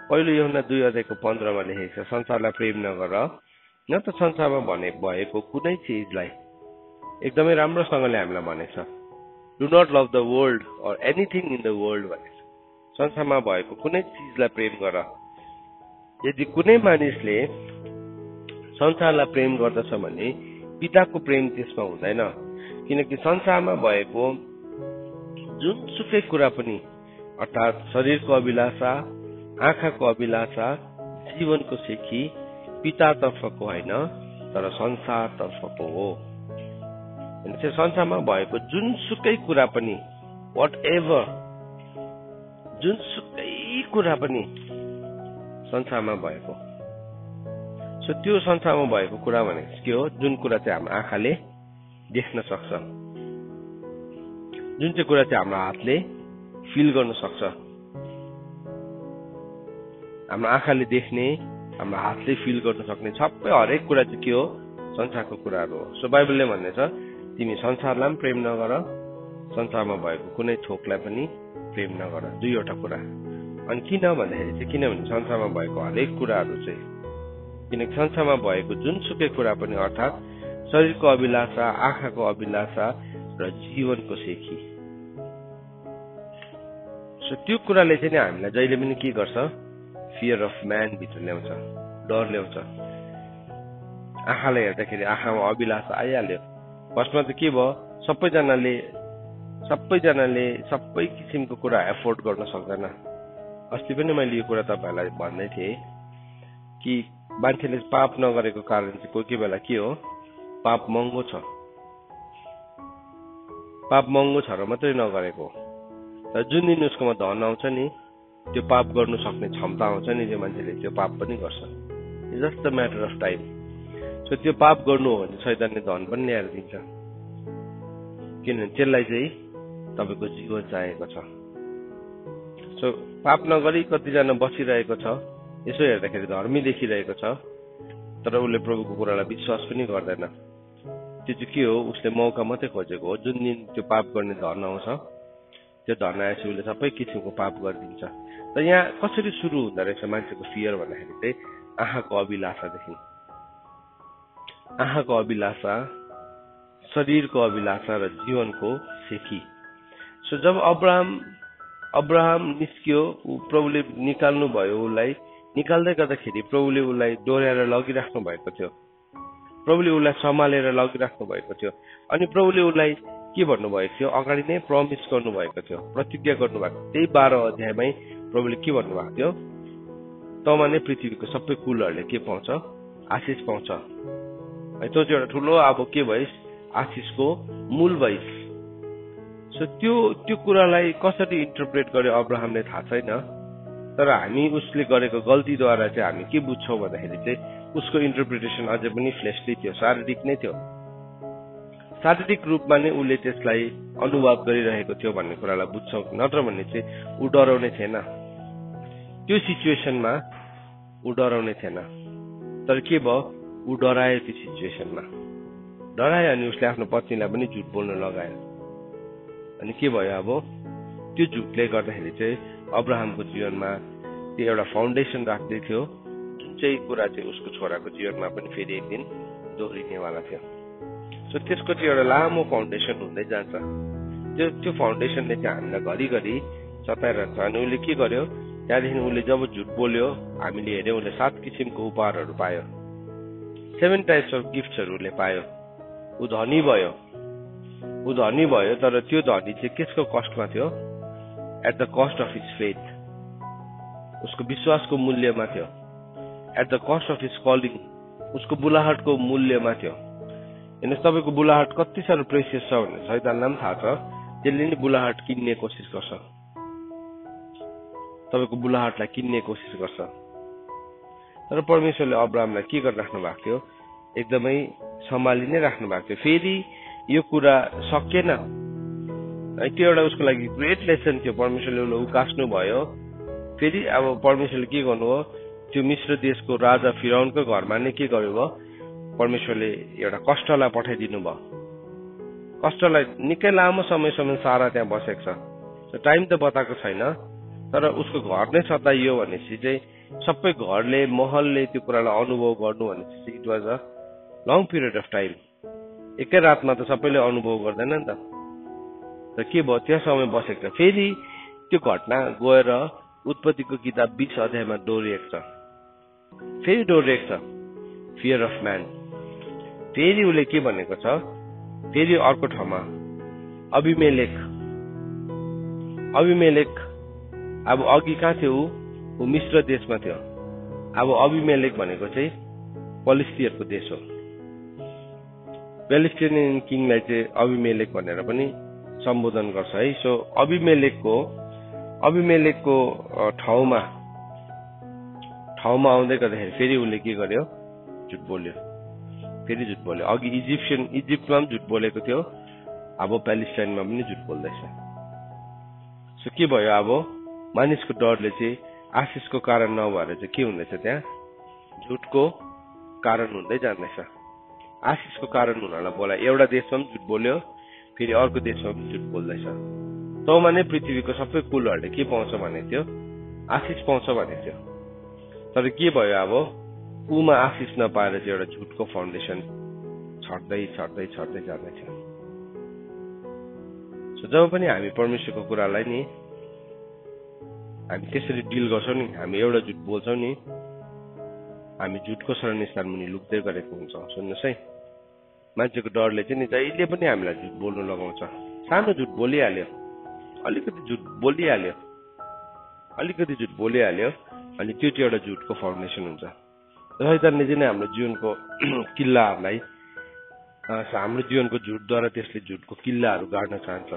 पहिलो यूहन्ना 2:15 लेखेको छ संसारलाई प्रेम नगर न त संसारमा भएको कुनै चिजलाई एकदमै राम्रोसँगले हामीलाई भनेको छ do not love the world or anything in the world भनेको छ संसारमा भएको कुनै चिजलाई प्रेम गर यदि कुनै मानिसले संसारलाई प्रेम गर्दछ भने पिताको प्रेम त्यसमा हुँदैन किनकि संसारमा भएको जुनसुकै कुरा पनि अर्थात् शरीरको अभिलाषा आँखाको अभिलाषा जीवनको सेकी पितातर्फको होइन तर संसारतर्फको हो संसारमा भएको जुनसुकै कुरा पनि वाट एभर जुनसुकै कुरा पनि संसारमा भएको सो त्यो संसारमा भएको कुरा भनेको के हो जुन कुरा चाहिँ हाम्रो आँखाले देख्न सक्छ जुन चाहिँ कुरा चाहिँ हाम्रो हातले फिल गर्न सक्छ हाम्रो आँखाले देख्ने हाम्रो हातले फिल गर्न सक्ने सबै हरेक कुरा चाहिँ के हो संसारको कुराहरू हो सो बाइबलले भन्दैछ तिमी संसारलाई पनि प्रेम नगर संसारमा भएको कुनै थोकलाई पनि प्रेम नगर दुईवटा कुरा अनि किन भन्दाखेरि चाहिँ किनभने संसारमा भएको हरेक कुराहरू चाहिँ किनकि संसारमा भएको जुनसुकै कुरा पनि अर्थात् शरीरको अभिलाषा आँखाको अभिलाषा र जीवनको सेकी सो त्यो कुराले चाहिँ नि हामीलाई जहिले पनि के गर्छ फियर अफ म्यान भित्र ल्याउँछ डर ल्याउँछ आँखालाई हेर्दाखेरि आँखामा अभिलाषा आइहाल्यो फर्स्टमा त के भयो सबैजनाले सबै किसिमको कुरा एफोर्ड गर्न सक्दैन अस्ति पनि मैले यो कुरा तपाईहरुलाई भन्दै थिएँ कि मान्छेले पाप नगरेको कारण चाहिँ कोही बेला के हो पाप महँगो छ पाप महँगो छ र मात्रै नगरेको तर जुन दिन उसकोमा धन आउँछ नि त्यो पाप गर्नु सक्ने क्षमता आउँछ नि त्यो मान्छेले त्यो पाप पनि गर्छ it's just a matter of time so त्यो पाप गर्नु हो भने शैतानले धन पनि ल्याएर दिन्छ किनभने त्यसलाई चाहिँ तपाईको जीवन चाहिएको छ सो पाप नगरी कतिजना बसिरहेको छ यसो हेर्दाखेरि धर्मी देखिरहेको छ तर उसले प्रभुको कुरालाई विश्वास पनि गर्दैन त्यो चाहिँ के हो उसले मौका मात्रै खोजेको हो जुन दिन त्यो पाप गर्ने धन आउँछ त्यो धन आएपछि उसले सबै किसिमको पाप गरिदिन्छ त यहाँ कसरी सुरु हुँदो रहेछ मान्छेको फियर भन्दाखेरि चाहिँ आँखाको अभिलाषादेखि आँखाको अभिलाषा शरीरको अभिलाषा र जीवनको सेकी सो जब अब्राहम निस्कियो प्रभुले निकाल्नु भयो उसलाई निकाल्दै गर्दाखेरि प्रभुले उसलाई डोर्याएर लगिराख्नु भएको थियो प्रभुले उसलाई सम्हालेर लगिराख्नु भएको थियो अनि प्रभुले उसलाई के भन्नुभएको थियो अगाडि नै प्रमिस गर्नुभएको थियो प्रतिज्ञा गर्नुभएको त्यही 12 अध्यायमै प्रभुले के भन्नुभएको थियो तँमा नै पृथ्वीको सबै कुलहरूले के पाउँछ आशिष पाउँछ है त्यो चाहिँ एउटा ठुलो अब के भइस आशिषको मूल भइस सो त्यो कुरालाई कसरी इन्टरप्रेट गर्यो अब्राहमले थाहा छैन तर हामी उसले गरेको गल्तीद्वारा चाहिँ हामी के बुझ्छौँ भन्दाखेरि चाहिँ उसको इन्टरप्रिटेसन अझै पनि फ्लेशली थियो शारीरिक नै थियो शारीरिक रूपमा नै उसले त्यसलाई अनुभव गरिरहेको थियो भन्ने कुरालाई बुझ्छौँ नत्र भने चाहिँ ऊ डराउने थिएन त्यो सिचुएसनमा ऊ डराउने थिएन तर के भयो ऊ डरायो त्यो सिचुएसनमा डरायो अनि उसले आफ्नो पत्नीलाई पनि झुट बोल्न लगायो अनि के भयो अब त्यो झुटले गर्दाखेरि चाहिँ अब्राहमको जीवनमा त्यो एउटा फाउन्डेसन राख्दै थियो जुन चाहिँ कुरा चाहिँ उसको छोराको जीवनमा पनि फेरि एक दिन दोहोरिनेवाला थियो सो त्यसको चाहिँ एउटा लामो फाउन्डेसन हुँदै जान्छ त्यो फाउन्डेसनले चाहिँ हामीलाई घरिघरि सताइरहन्छ अनि उसले के गर्यो त्यहाँदेखि उसले जब झुट बोल्यो हामीले हेऱ्यौँ उसले 7 किसिमको उपहारहरू पायो 7 टाइप्स अफ गिफ्ट्सहरू उसले पायो ऊ धनी भयो तर त्यो धनी चाहिँ केसको कस्टमा थियो at the cost of his faith उसको विश्वासको मूल्यमा थियो at the cost of his calling उसको बुलाहटको मूल्यमा थियो हेर्नुहोस् तपाईँको बुलाहट कति साह्रो प्रेसियस छ भने शैतानलाई पनि थाहा छ त्यसले नै बुलाहट किन्ने कोसिस गर्छ तपाईँको बुलाहटलाई किन्ने कोसिस गर्छ तर परमेश्वरले अब्राहमलाई के गरिराख्नु भएको थियो एकदमै सम्हाली नै राख्नु भएको थियो फेरि यो कुरा सकेन त्यो एउटा उसको लागि ग्रेट लेसन थियो परमेश्वरले उसलाई उकास्नु भयो फेरि अब परमेश्वरले के गर्नु हो त्यो मिश्र देशको राजा फिरौनको घरमा नै के गर्यो भयो परमेश्वरले एउटा कष्टलाई पठाइदिनु भयो कष्टलाई निकै लामो समयसम्म सारा त्यहाँ बसेको छ टाइम त बताएको छैन तर उसको घर नै सताइयो भनेपछि चाहिँ सबै घरले महलले त्यो कुरालाई अनुभव गर्नु भनेपछि it was a long period of time एकै रातमा त सबैले अनुभव गर्दैन नि त के भयो त्यहाँ समय बसेको छ फेरि त्यो घटना गएर उत्पत्तिको किताब 20 अध्यायमा दोहोरिएको छ फेरि दोहोरिएको छ फियर अफ म्यान फेरि उसले के भनेको छ फेरि अर्को ठाउँमा अभिमेलेक अब अघि कहाँ थियो ऊ मिश्र देशमा थियो अब अभिमेलेक भनेको चाहिँ पलिस्तीहरूको देश हो पेलिस्टिनियन किङलाई चाहिँ अभिमेलेक भनेर पनि सम्बोधन गर्छ है सो अभिमेलेकको ठाउँमा आउँदै गर्दाखेरि फेरि उसले के गर्यो झुट बोल्यो अघि इजिप्टमा पनि झुट बोलेको थियो अब प्यालेस्टाइनमा पनि झुट बोल्दैछ सो के भयो अब मानिसको डरले चाहिँ आशिषको कारण नभएर चाहिँ के हुँदैछ त्यहाँ झुटको कारण हुँदै जाँदैछ आशिषको कारण हुनलाई बोलायो एउटा देशमा पनि झुट बोल्यो फेरि अर्को देशमा पनि झुट बोल्दैछ तँमा नै पृथ्वीको सबै कुलहरूले के पाउँछ भने थियो आशिष पाउँछ भने थियो तर के भयो अब ऊमा आशिष नपाएर चाहिँ एउटा झुटको फाउन्डेसन छट्दै जाँदैछ सो जब पनि हामी परमेश्वरको कुरालाई नि हामी त्यसरी डिल गर्छौँ नि हामी एउटा झुट बोल्छौँ नि हामी झुटको शरणस्थान मुनि लुक्दै गरेको हुन्छौँ सुन्नुहोस् है मान्छेको डरले चाहिँ नि जहिले पनि हामीलाई झुट बोल्नु लगाउँछ सानो झुट बोलिहाल्यो अलिकति झुट बोलिहाल्यो अनि त्यो चाहिँ एउटा झुटको फाउन्डेसन हुन्छ शैतानले चाहिँ हाम्रो जीवनको किल्लाहरूलाई हाम्रो जीवनको झुटद्वारा त्यसले झुटको किल्लाहरू गाड्न चाहन्छ।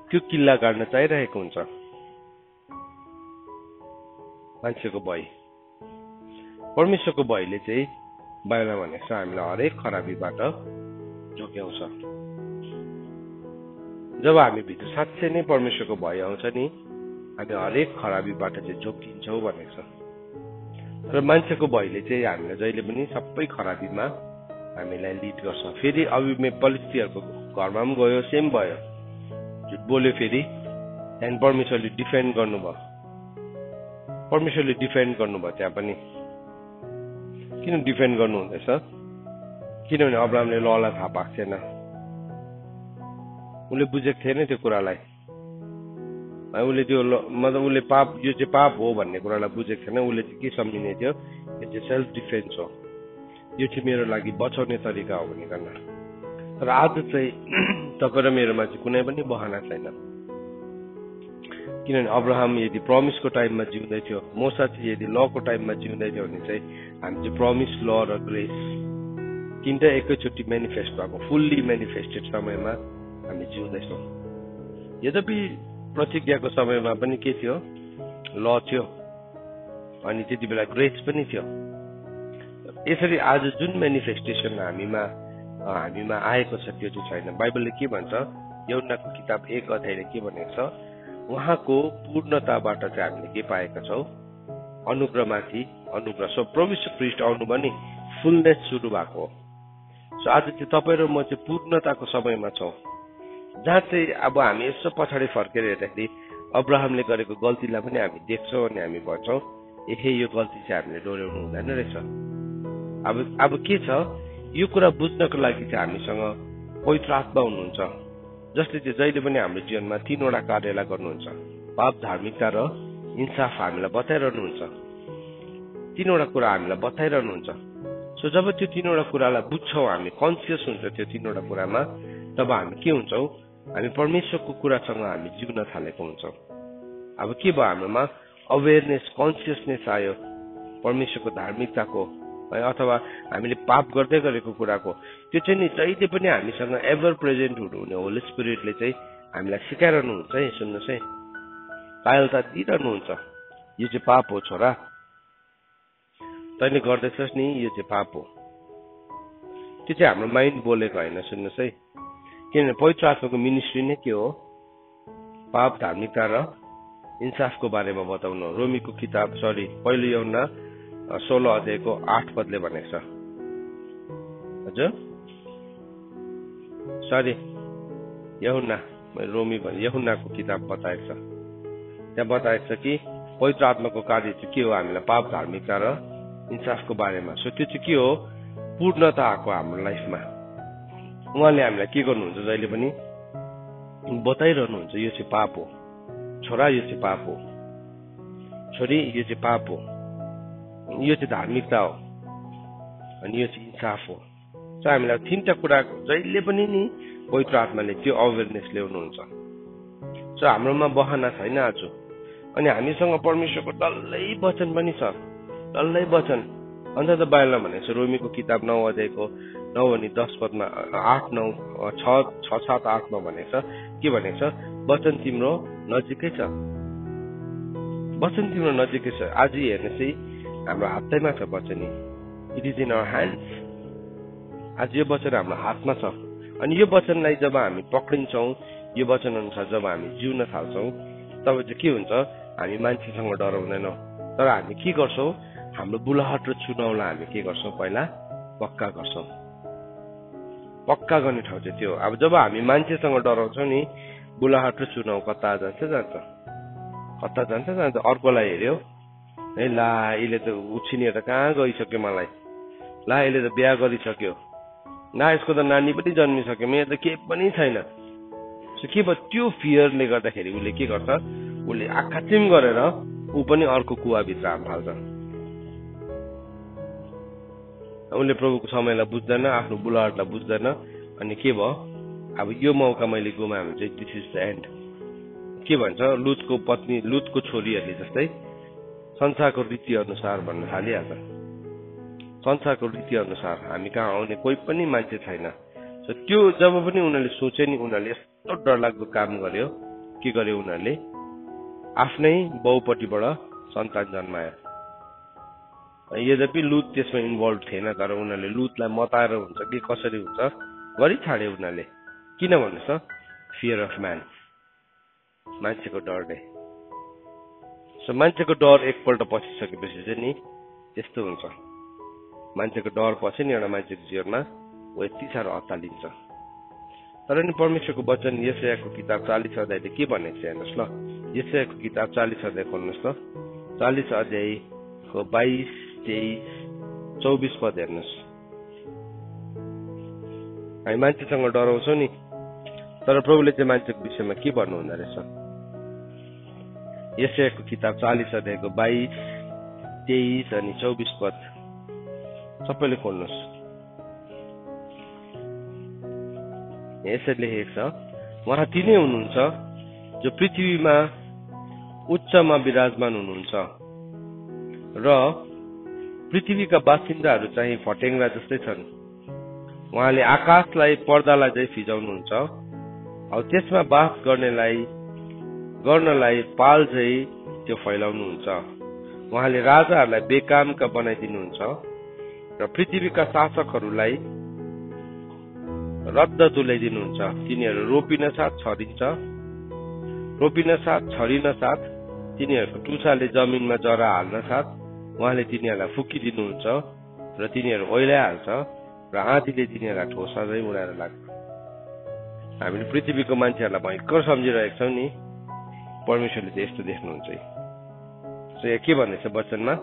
त्यो किल्ला गाड्न चाहिरहेको हुन्छ मान्छेको भय। परमेश्वरको भयले चाहिँ बाइबलमा भनेको छ हामीलाई हरेक खराबीबाट जोगाउँछ। जब हामी भित्र साँच्चै नै परमेश्वरको भय आउँछ नि, हामी हरेक खराबीबाट चाहिँ जोगिन्छौँ भनेको छ। तर मान्छेको भयले चाहिँ हामीलाई जहिले पनि सबै खराबीमा हामीलाई लिड गर्छ। फेरि पलिस्तीहरूको घरमा पनि गयो, सेम भयो, झुट बोल्यो, फेरि त्यहाँदेखि परमेश्वरले डिफेन्ड गर्नुभयो। त्यहाँ पनि किन डिफेन्ड गर्नु हुँदैछ? किनभने अब्राहमले ललाई थाहा पाएको थिएन, उसले बुझेको थिएन त्यो कुरालाई। उसले त्यो मतलब उसले पाप, यो चाहिँ पाप हो भन्ने कुरालाई बुझेको थिएन। उसले चाहिँ के सम्झिने थियो, यो चाहिँ सेल्फ डिफेन्स हो, यो चाहिँ मेरो लागि बचाउने तरिका हो भनिकन। तर आज चाहिँ तपाईँ र मेरोमा चाहिँ कुनै पनि बहाना छैन। किनभने अब्राहम यदि प्रमिसको टाइममा जिउँदै थियो, मोसा चाहिँ यदि लको टाइममा जिउँदै थियो भने चाहिँ हामी चाहिँ प्रमिस, ल र ग्रेस तिनटा एकैचोटि मेनिफेस्ट भएको, फुल्ली मेनिफेस्टेड समयमा हामी जिउँदैछौँ। यद्यपि प्रतिज्ञाको समयमा पनि के थियो, ल थियो, अनि त्यति बेला ग्रेस पनि थियो। यसरी आज जुन मेनिफेस्टेसन हामीमा आएको छ त्यो चाहिँ छैन। बाइबलले के भन्छ, यूहन्नाको किताब 1 अध्यायले के भनेको छ, उहाँको पूर्णताबाट चाहिँ हामीले के पाएका छौँ, अनुग्रहमाथि अनुग्रह। सो प्रविश्व ख्रीष्ट आउनु भने फुलनेस सुरु भएको हो। सो आज चाहिँ तपाईँ र म चाहिँ पूर्णताको समयमा छौँ, जहाँ चाहिँ अब हामी यसो पछाडि फर्केर हेर्दाखेरि अब्राहमले गरेको गल्तीलाई पनि हामी देख्छौँ अनि हामी भन्छौँ यो गल्ती चाहिँ हामीले दोहोऱ्याउनु हुँदैन रहेछ। अब के छ, यो कुरा बुझ्नको लागि चाहिँ हामीसँग पवित्र आत्मा हुनुहुन्छ, जसले चाहिँ जहिले पनि हाम्रो जीवनमा 3वटा कार्यलाई गर्नुहुन्छ, पाप, धार्मिकता र इन्साफ हामीलाई बताइरहनुहुन्छ। 3वटा कुरा हामीलाई बताइरहनुहुन्छ। सो जब त्यो 3वटा कुरालाई बुझ्छौँ, हामी कन्सियस हुन्छ त्यो 3वटा कुरामा, तब हामी के हुन्छौँ, हामी परमेश्वरको कुरासँग हामी जिउन थालेको हुन्छौँ। अब के भयो, हाम्रोमा अवेरनेस, कन्सियसनेस आयो परमेश्वरको धार्मिकताको, अथवा हामीले पाप गर्दै गरेको कुराको। त्यो चाहिँ नि जहिले पनि हामीसँग एभर प्रेजेन्ट हुनुहुने होली स्पिरिटले चाहिँ हामीलाई सिकाइरहनुहुन्छ है। सुन्नुहोस् है, कायलता दिइरहनुहुन्छ, यो चाहिँ पाप हो छोरा, तैँले गर्दैछस् नि, यो चाहिँ पाप हो। त्यो चाहिँ हाम्रो माइन्ड बोलेको होइन। सुन्नुहोस् है, किनभने पवित्र आत्माको मिनिस्ट्री नै के हो, पाप, धार्मिकता र इन्साफको बारेमा बताउनु। रोमीको किताब पहिलो यूहन्ना 16 अध्यायको 8 पदले भनेको छ। हजुर यूहन्नाको किताब बताएको छ। त्यहाँ बताएको छ कि पवित्र आत्माको कार्य चाहिँ के हो, हामीलाई पाप, धार्मिकता र इन्साफको बारेमा। सो त्यो चाहिँ के हो, पूर्णता आएको हाम्रो लाइफमा। उहाँले हामीलाई के गर्नुहुन्छ, जहिले पनि बताइरहनुहुन्छ, यो चाहिँ पाप हो छोरा, यो चाहिँ पाप हो छोरी, यो चाहिँ पाप हो, यो चाहिँ धार्मिकता हो, अनि यो चाहिँ इन्साफ हो। सो हामीलाई 3टा कुरा जहिले पनि नि पवित्र आत्माले त्यो अवेरनेस ल्याउनुहुन्छ। सो हाम्रोमा बहाना छैन आज। अनि हामीसँग परमेश्वरको डल्लै वचन पनि छ, डल्लै वचन। अन्त त बाइबलमा भनेको छ, रोमीको किताब 9 अध्यायको 9 अनि 10 पदमा 8, 9, 6, 7, 8मा भनेको छ, के भनेको छ, वचन तिम्रो नजिकै छ, वचन तिम्रो नजिकै छ। आज हेर्नुहोस् है, हाम्रो हातैमा छ वचन, it is in our hands. आज यो वचन हाम्रो हातमा छ। अनि यो वचनलाई जब हामी पक्रिन्छौँ, यो वचन अनुसार जब हामी जिउन थाल्छौँ, तब चाहिँ के हुन्छ, हामी मान्छेसँग डराउँदैनौँ। तर हामी के गर्छौँ, हाम्रो बुलाहट र चुनावलाई हामी के गर्छौँ, पहिला पक्का गर्छौँ। पक्का गर्ने ठाउँ चाहिँ त्यो। अब जब हामी मान्छेसँग डराउँछौँ नि, बुलाहट र चुनाव कता जान्छ, अर्कोलाई हेऱ्यो है, ला यसले त उछिनेर कहाँ गइसक्यो मलाई, ला यसले त बिहा गरिसक्यो, ला यसको त नानी पनि जन्मिसक्यो, मेरो त केही पनि छैन। सो के भयो, त्यो फियरले गर्दाखेरि उसले के गर्छ, उसले आँखा चिम गरेर ऊ पनि अर्को कुवाभित्र हाल्न थाल्छ। उसले प्रभुको समयलाई बुझ्दैन, आफ्नो बुलाहटलाई बुझ्दैन। अनि के भयो, अब यो मौका मैले गुमाएँ भने चाहिँ दिस इज द एन्ड। के भन्छ, लुतको पत्नी, लुतको छोरीहरूले जस्तै संसारको रीति अनुसार भन्न थालिहाल्छ। संसारको रीति अनुसार हामी कहाँ आउने कोही पनि मान्छे छैन। सो त्यो जब पनि उनीहरूले सोचे नि उनीहरूले यस्तो डरलाग्दो काम गर्यो। के गर्यो उनीहरूले आफ्नै बाउपट्टिबाट सन्तान जन्मायो। यद्यपि लुत त्यसमा इन्भल्भ थिएन तर उनीहरूले लुतलाई मताएर हुन्छ कि कसरी हुन्छ गरी छाडे उनीहरूले। किन भन्नुहोस् त फियर अफ म्यान, मान्छेको डरले। सो मान्छेको डर एकपल्ट पसिसकेपछि चाहिँ नि त्यस्तो हुन्छ। मान्छेको डर पछि नि एउटा मान्छेको जीवनमा ऊ यति साह्रो अत्तालिन्छ। तर नि परमेश्वरको वचन यशायाको किताब 40 अध्यायले के भनेको छ हेर्नुहोस् ल। यशायाको किताब 40 अध्याय खोल्नुहोस् त। 40 अध्यायको 22, 23, 24 पद हेर्नुहोस्। हामी मान्छेसँग डराउँछौँ नि तर प्रभुले चाहिँ मान्छेको विषयमा के भन्नु हुँदो रहेछ। यशायाको किताब 40 अध्यायको 22, 23 अनि 24 पद सबैले खोल्नुहोस्। यसरी लेखेको छ, उहाँ तिनै हुनुहुन्छ जो पृथ्वीमा उच्चमा विराजमान हुनुहुन्छ र पृथ्वीका बासिन्दाहरू चाहिँ फटेङ्ग्रा जस्तै छन्। उहाँले आकाशलाई पर्दालाई चाहिँ फिजाउनुहुन्छ औ त्यसमा बास गर्नलाई पाल चाहिँ त्यो फैलाउनुहुन्छ। उहाँले राजाहरूलाई बेकामका बनाइदिनुहुन्छ र पृथ्वीका शासकहरूलाई रद्द तुल्याइदिनुहुन्छ। तिनीहरू रोपिन साथ छरिन साथ तिनीहरूको टुसाले जमिनमा जरा हाल्न साथ उहाँले तिनीहरूलाई फुकिदिनुहुन्छ र तिनीहरू ओइलाइहाल्छ र आँधीले तिनीहरूलाई ठोसा चाहिँ उडाएर लाग्छ। हामीले पृथ्वीको मान्छेहरूलाई भयङ्कर सम्झिरहेको छौँ नि, परमेश्वरले चाहिँ यस्तो देख्नुहुन्छ। सो यहाँ के भन्दैछ वचनमा,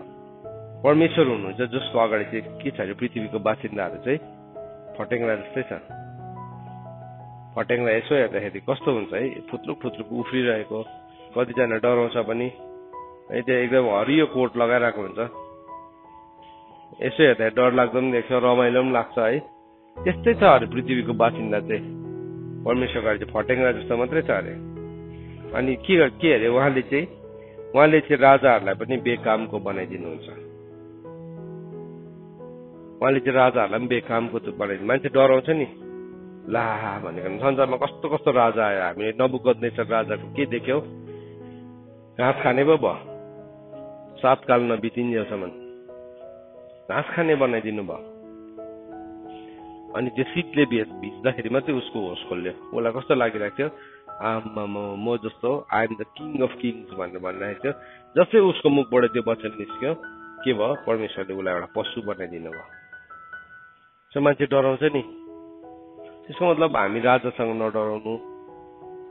परमेश्वर हुनुहुन्छ जसको अगाडि चाहिँ के छ अरे पृथ्वीको बासिन्दाहरू चाहिँ फटेङ्ग्रा जस्तै छ। फटेङ्ग्रा यसो हेर्दाखेरि कस्तो हुन्छ है, फुत्रुक उफ्रिरहेको, कतिजना डराउँछ पनि त्यहाँ एकदम हरियो कोट लगाइरहेको हुन्छ। यसो हेर्दा डर लाग्दो पनि देख्छ, रमाइलो पनि लाग्छ है। त्यस्तै छ अरे पृथ्वीको बासिन्दा चाहिँ परमेश्वरको अगाडि चाहिँ फटेङ्ग्रा जस्तो मात्रै छ अरे। अनि के अरे उहाँले चाहिँ राजाहरूलाई पनि बेकामको बनाइदिनुहुन्छ। उहाँले चाहिँ राजाहरूलाई पनि बेकामको बनाइदिनु। मान्छे डराउँछ नि, ला भनेको संसारमा कस्तो कस्तो राजा आयो। हामीले नबुकदनेस्सर राजाको के देख्यौ, घाँस खाने पो भयो, 7 काल नबितिन्जेलसम्म घाँस खाने बनाइदिनु भयो। अनि त्यो शीतले भिज्दाखेरि मात्रै उसको होस खोल्यो। उसलाई कस्तो लागिरहेको थियो, आमा म जस्तो I am the king of kings भनेर भनिरहेको थियो। जस्तै उसको मुखबाट त्यो वचन निस्क्यो के भयो, परमेश्वरले उसलाई एउटा पशु बनाइदिनु भयो। सो मान्छे डराउँछ नि, त्यसको मतलब हामी राजासँग नडराउनु,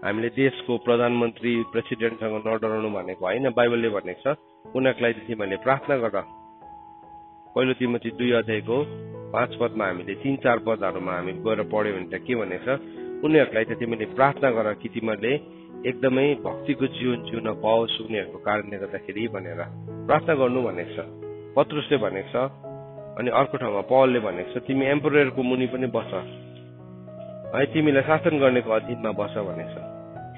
हामीले देशको प्रधानमन्त्री प्रेसिडेन्टसँग नडराउनु भनेको होइन। बाइबलले भनेको छ उनीहरूको लागि तिमीले प्रार्थना गर। पहिलो तिमोथी 2 अध्यायको 5 पदमा हामीले 3-4 पदहरूमा हामी गएर पढ्यो भने त के भनेको छ, उनीहरूलाई त तिमीले प्रार्थना गर कि तिमीले एकदमै भक्तिको जीवन जिउन पाओस् उनीहरूको कारणले गर्दाखेरि भनेर प्रार्थना गर्नु भनेको छ। पत्रुसले भनेको छ अनि अर्को ठाउँमा पौलले भनेको छ तिमी एम्पररको मुनि पनि बस है, तिमीलाई शासन गर्नेको अधीनमा बस भनेको छ।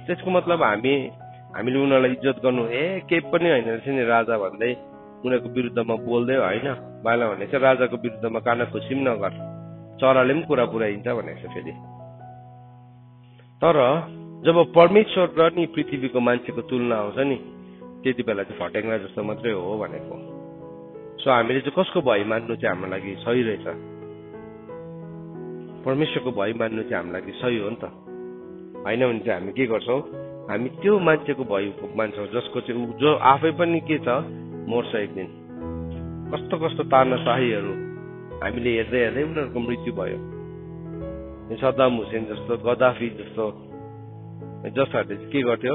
त्यसको मतलब हामीले उनीहरूलाई इज्जत गर्नु, केही पनि होइन रहेछ नि राजा भन्दै उनीहरूको विरुद्धमा बोल्दै होइन। बाइबलमा भनेको छ राजाको विरुद्धमा कानाखुसी पनि नगर, चराले पनि कुरा पुऱ्याइदिन्छ भनेको छ फेरि। तर जब परमेश्वर र नि पृथ्वीको मान्छेको तुलना आउँछ नि त्यति बेला चाहिँ फटेङ्ग्रा जस्तो मात्रै हो भनेको। सो हामीले चाहिँ कसको भय मान्नु चाहिँ हाम्रो लागि सही रहेछ, परमेश्वरको भय मान्नु चाहिँ हाम्रो लागि सही हो नि त। होइन भने चाहिँ हामी के गर्छौँ, हामी त्यो मान्छेको भय मान्छौँ जसको चाहिँ जो आफै पनि के छ मर्छ एक दिन। कस्तो कस्तो तानाशाहीहरू हामीले हेर्दै हेर्दै उनीहरूको मृत्यु भयो। सद्दाम हुसेन जस्तो, गद्दाफी जस्तो, जसहरूले चाहिँ के गर्थ्यो,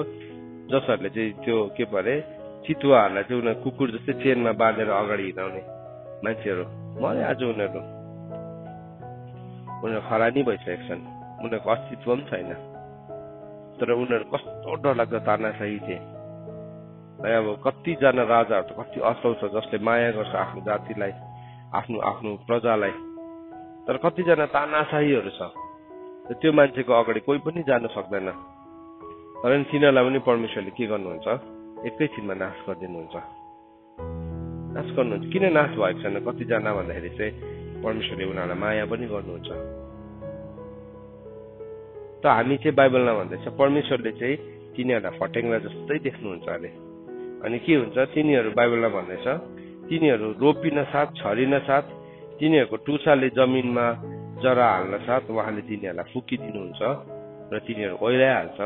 जसहरूले चाहिँ त्यो के भरे चितुवाहरूलाई चाहिँ उनीहरू कुकुर जस्तै चेनमा बाँधेर अगाडि हिँडाउने मान्छेहरू मरे। आज उनीहरू खरानी भइसकेका छन्, उनीहरूको अस्तित्व पनि छैन। तर उनीहरू कस्तो डरलाग्दो तानाशाही थिए। अब कतिजना राजाहरू त कति असल छ जसले माया गर्छ आफ्नो जातिलाई, आफ्नो प्रजालाई। तर कतिजना तानाशाहीहरू छ त्यो मान्छेको अगाडि कोही पनि जान सक्दैन। तर तिनीहरूलाई पनि परमेश्वरले के गर्नुहुन्छ, एकैछिनमा नाश गरिदिनुहुन्छ। नाश गर्नुहुन्छ। किन नाश भएको छैन कतिजना भन्दाखेरि चाहिँ परमेश्वरले उनीहरूलाई माया पनि गर्नुहुन्छ। त हामी चाहिँ बाइबलमा भन्दैछ परमेश्वरले चाहिँ तिनीहरूलाई फट्याङ्ग्रा जस्तै देख्नुहुन्छ अरे। अनि के हुन्छ तिनीहरू बाइबलमा भन्दैछ तिनीहरू रोपिन साथ छरिन साथ तिनीहरूको टुसाले जमिनमा जरा हाल्न साथ उहाँले तिनीहरूलाई फुकिदिनुहुन्छ र तिनीहरू ओइलाइहाल्छ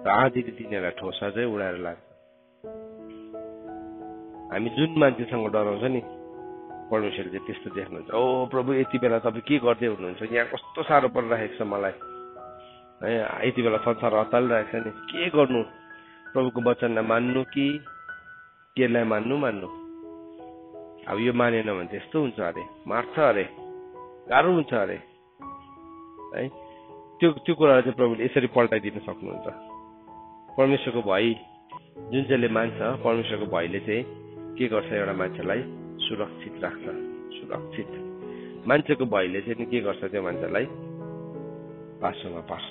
र आँधीले तिनीहरूलाई ठोसा चाहिँ उडाएर लाग्छ। हामी जुन मान्छेसँग डराउँछ नि परमेश्वरले चाहिँ त्यस्तो देख्नुहुन्छ। ओ प्रभु यति बेला तपाईँ के गर्दै हुनुहुन्छ, यहाँ कस्तो साह्रो परिरहेको छ मलाई है, यति बेला संसार हतालिरहेको छ नि, के गर्नु, प्रभुको वचनलाई मान्नु कि केलाई मान्नु। अब यो मानेन भने त्यस्तो हुन्छ अरे, मार्छ अरे, गाह्रो हुन्छ अरे है। त्यो कुरालाई चाहिँ प्रभुले यसरी पल्टाइदिन सक्नुहुन्छ। परमेश्वरको भय जुन चाहिँले मान्छ परमेश्वरको भयले चाहिँ के गर्छ एउटा मान्छेलाई सुरक्षित राख्छ। सुरक्षित मान्छेको भयले चाहिँ के गर्छ त्यो मान्छेलाई पासोमा पार्छ।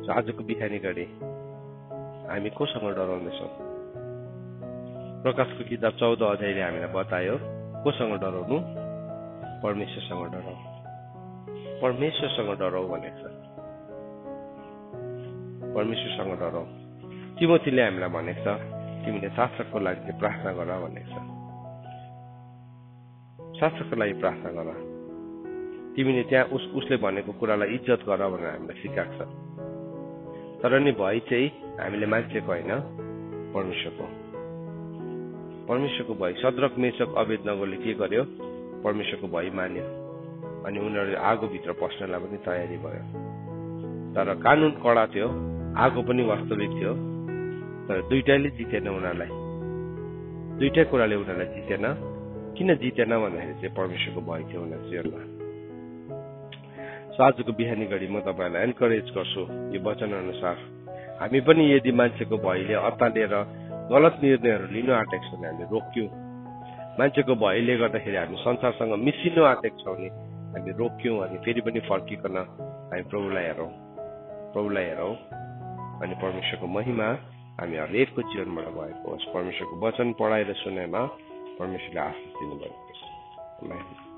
आजको बिहानी घडी हामी कोसँग डराउँदैछौँ? प्रकाशको किताब 14 अध्यायले हामीलाई बतायो कोसँग डराउनु? परमेश्वरसँग डराउ। परमेश्वरसँग डराउ भनेको छ। परमेश्वरसँग डराउ। तिमोथीले हामीलाई भनेको छ तिमीले शासकको लागि चाहिँ प्रार्थना गर भनेको छ। शासकको लागि प्रार्थना गर। तिमीले त्यहाँ उसले भनेको कुरालाई इज्जत गर भनेर हामीलाई सिकाएको छ। तर नि भय चाहिँ हामीले मान्छेको होइन परमेश्वरको। परमेश्वरको भय। सद्रक मेशक अबेदनगोले के गर्यो? परमेश्वरको भय मान्यो अनि उनीहरू आगोभित्र पस्नलाई पनि तयारी भयो। तर कानुन कडा थियो, आगो पनि वास्तविक थियो, तर दुईटैले जितेन उनीहरूलाई। दुईटै कुराले उनीहरूलाई जितेन। किन जितेन भन्दाखेरि चाहिँ परमेश्वरको भय थियो उनीहरूको जीवनमा। आजको बिहानी घडी म तपाईँलाई एन्करेज गर्छु यो वचन अनुसार हामी पनि यदि मान्छेको भयले अत्तालिएर गलत निर्णयहरू लिनु आँटेको छौँ भने हामीले रोक्यौँ। मान्छेको भयले गर्दाखेरि हामी संसारसँग मिसिनु आँटेको छौँ भने हामी रोक्यौँ अनि फेरि पनि फर्किकन हामी प्रभुलाई हेरौँ अनि परमेश्वरको महिमा हामी हरेकको जीवनबाट भएको होस्। परमेश्वरको वचन पढाएर सुनेमा परमेश्वरले आशिष दिनुभएको छ।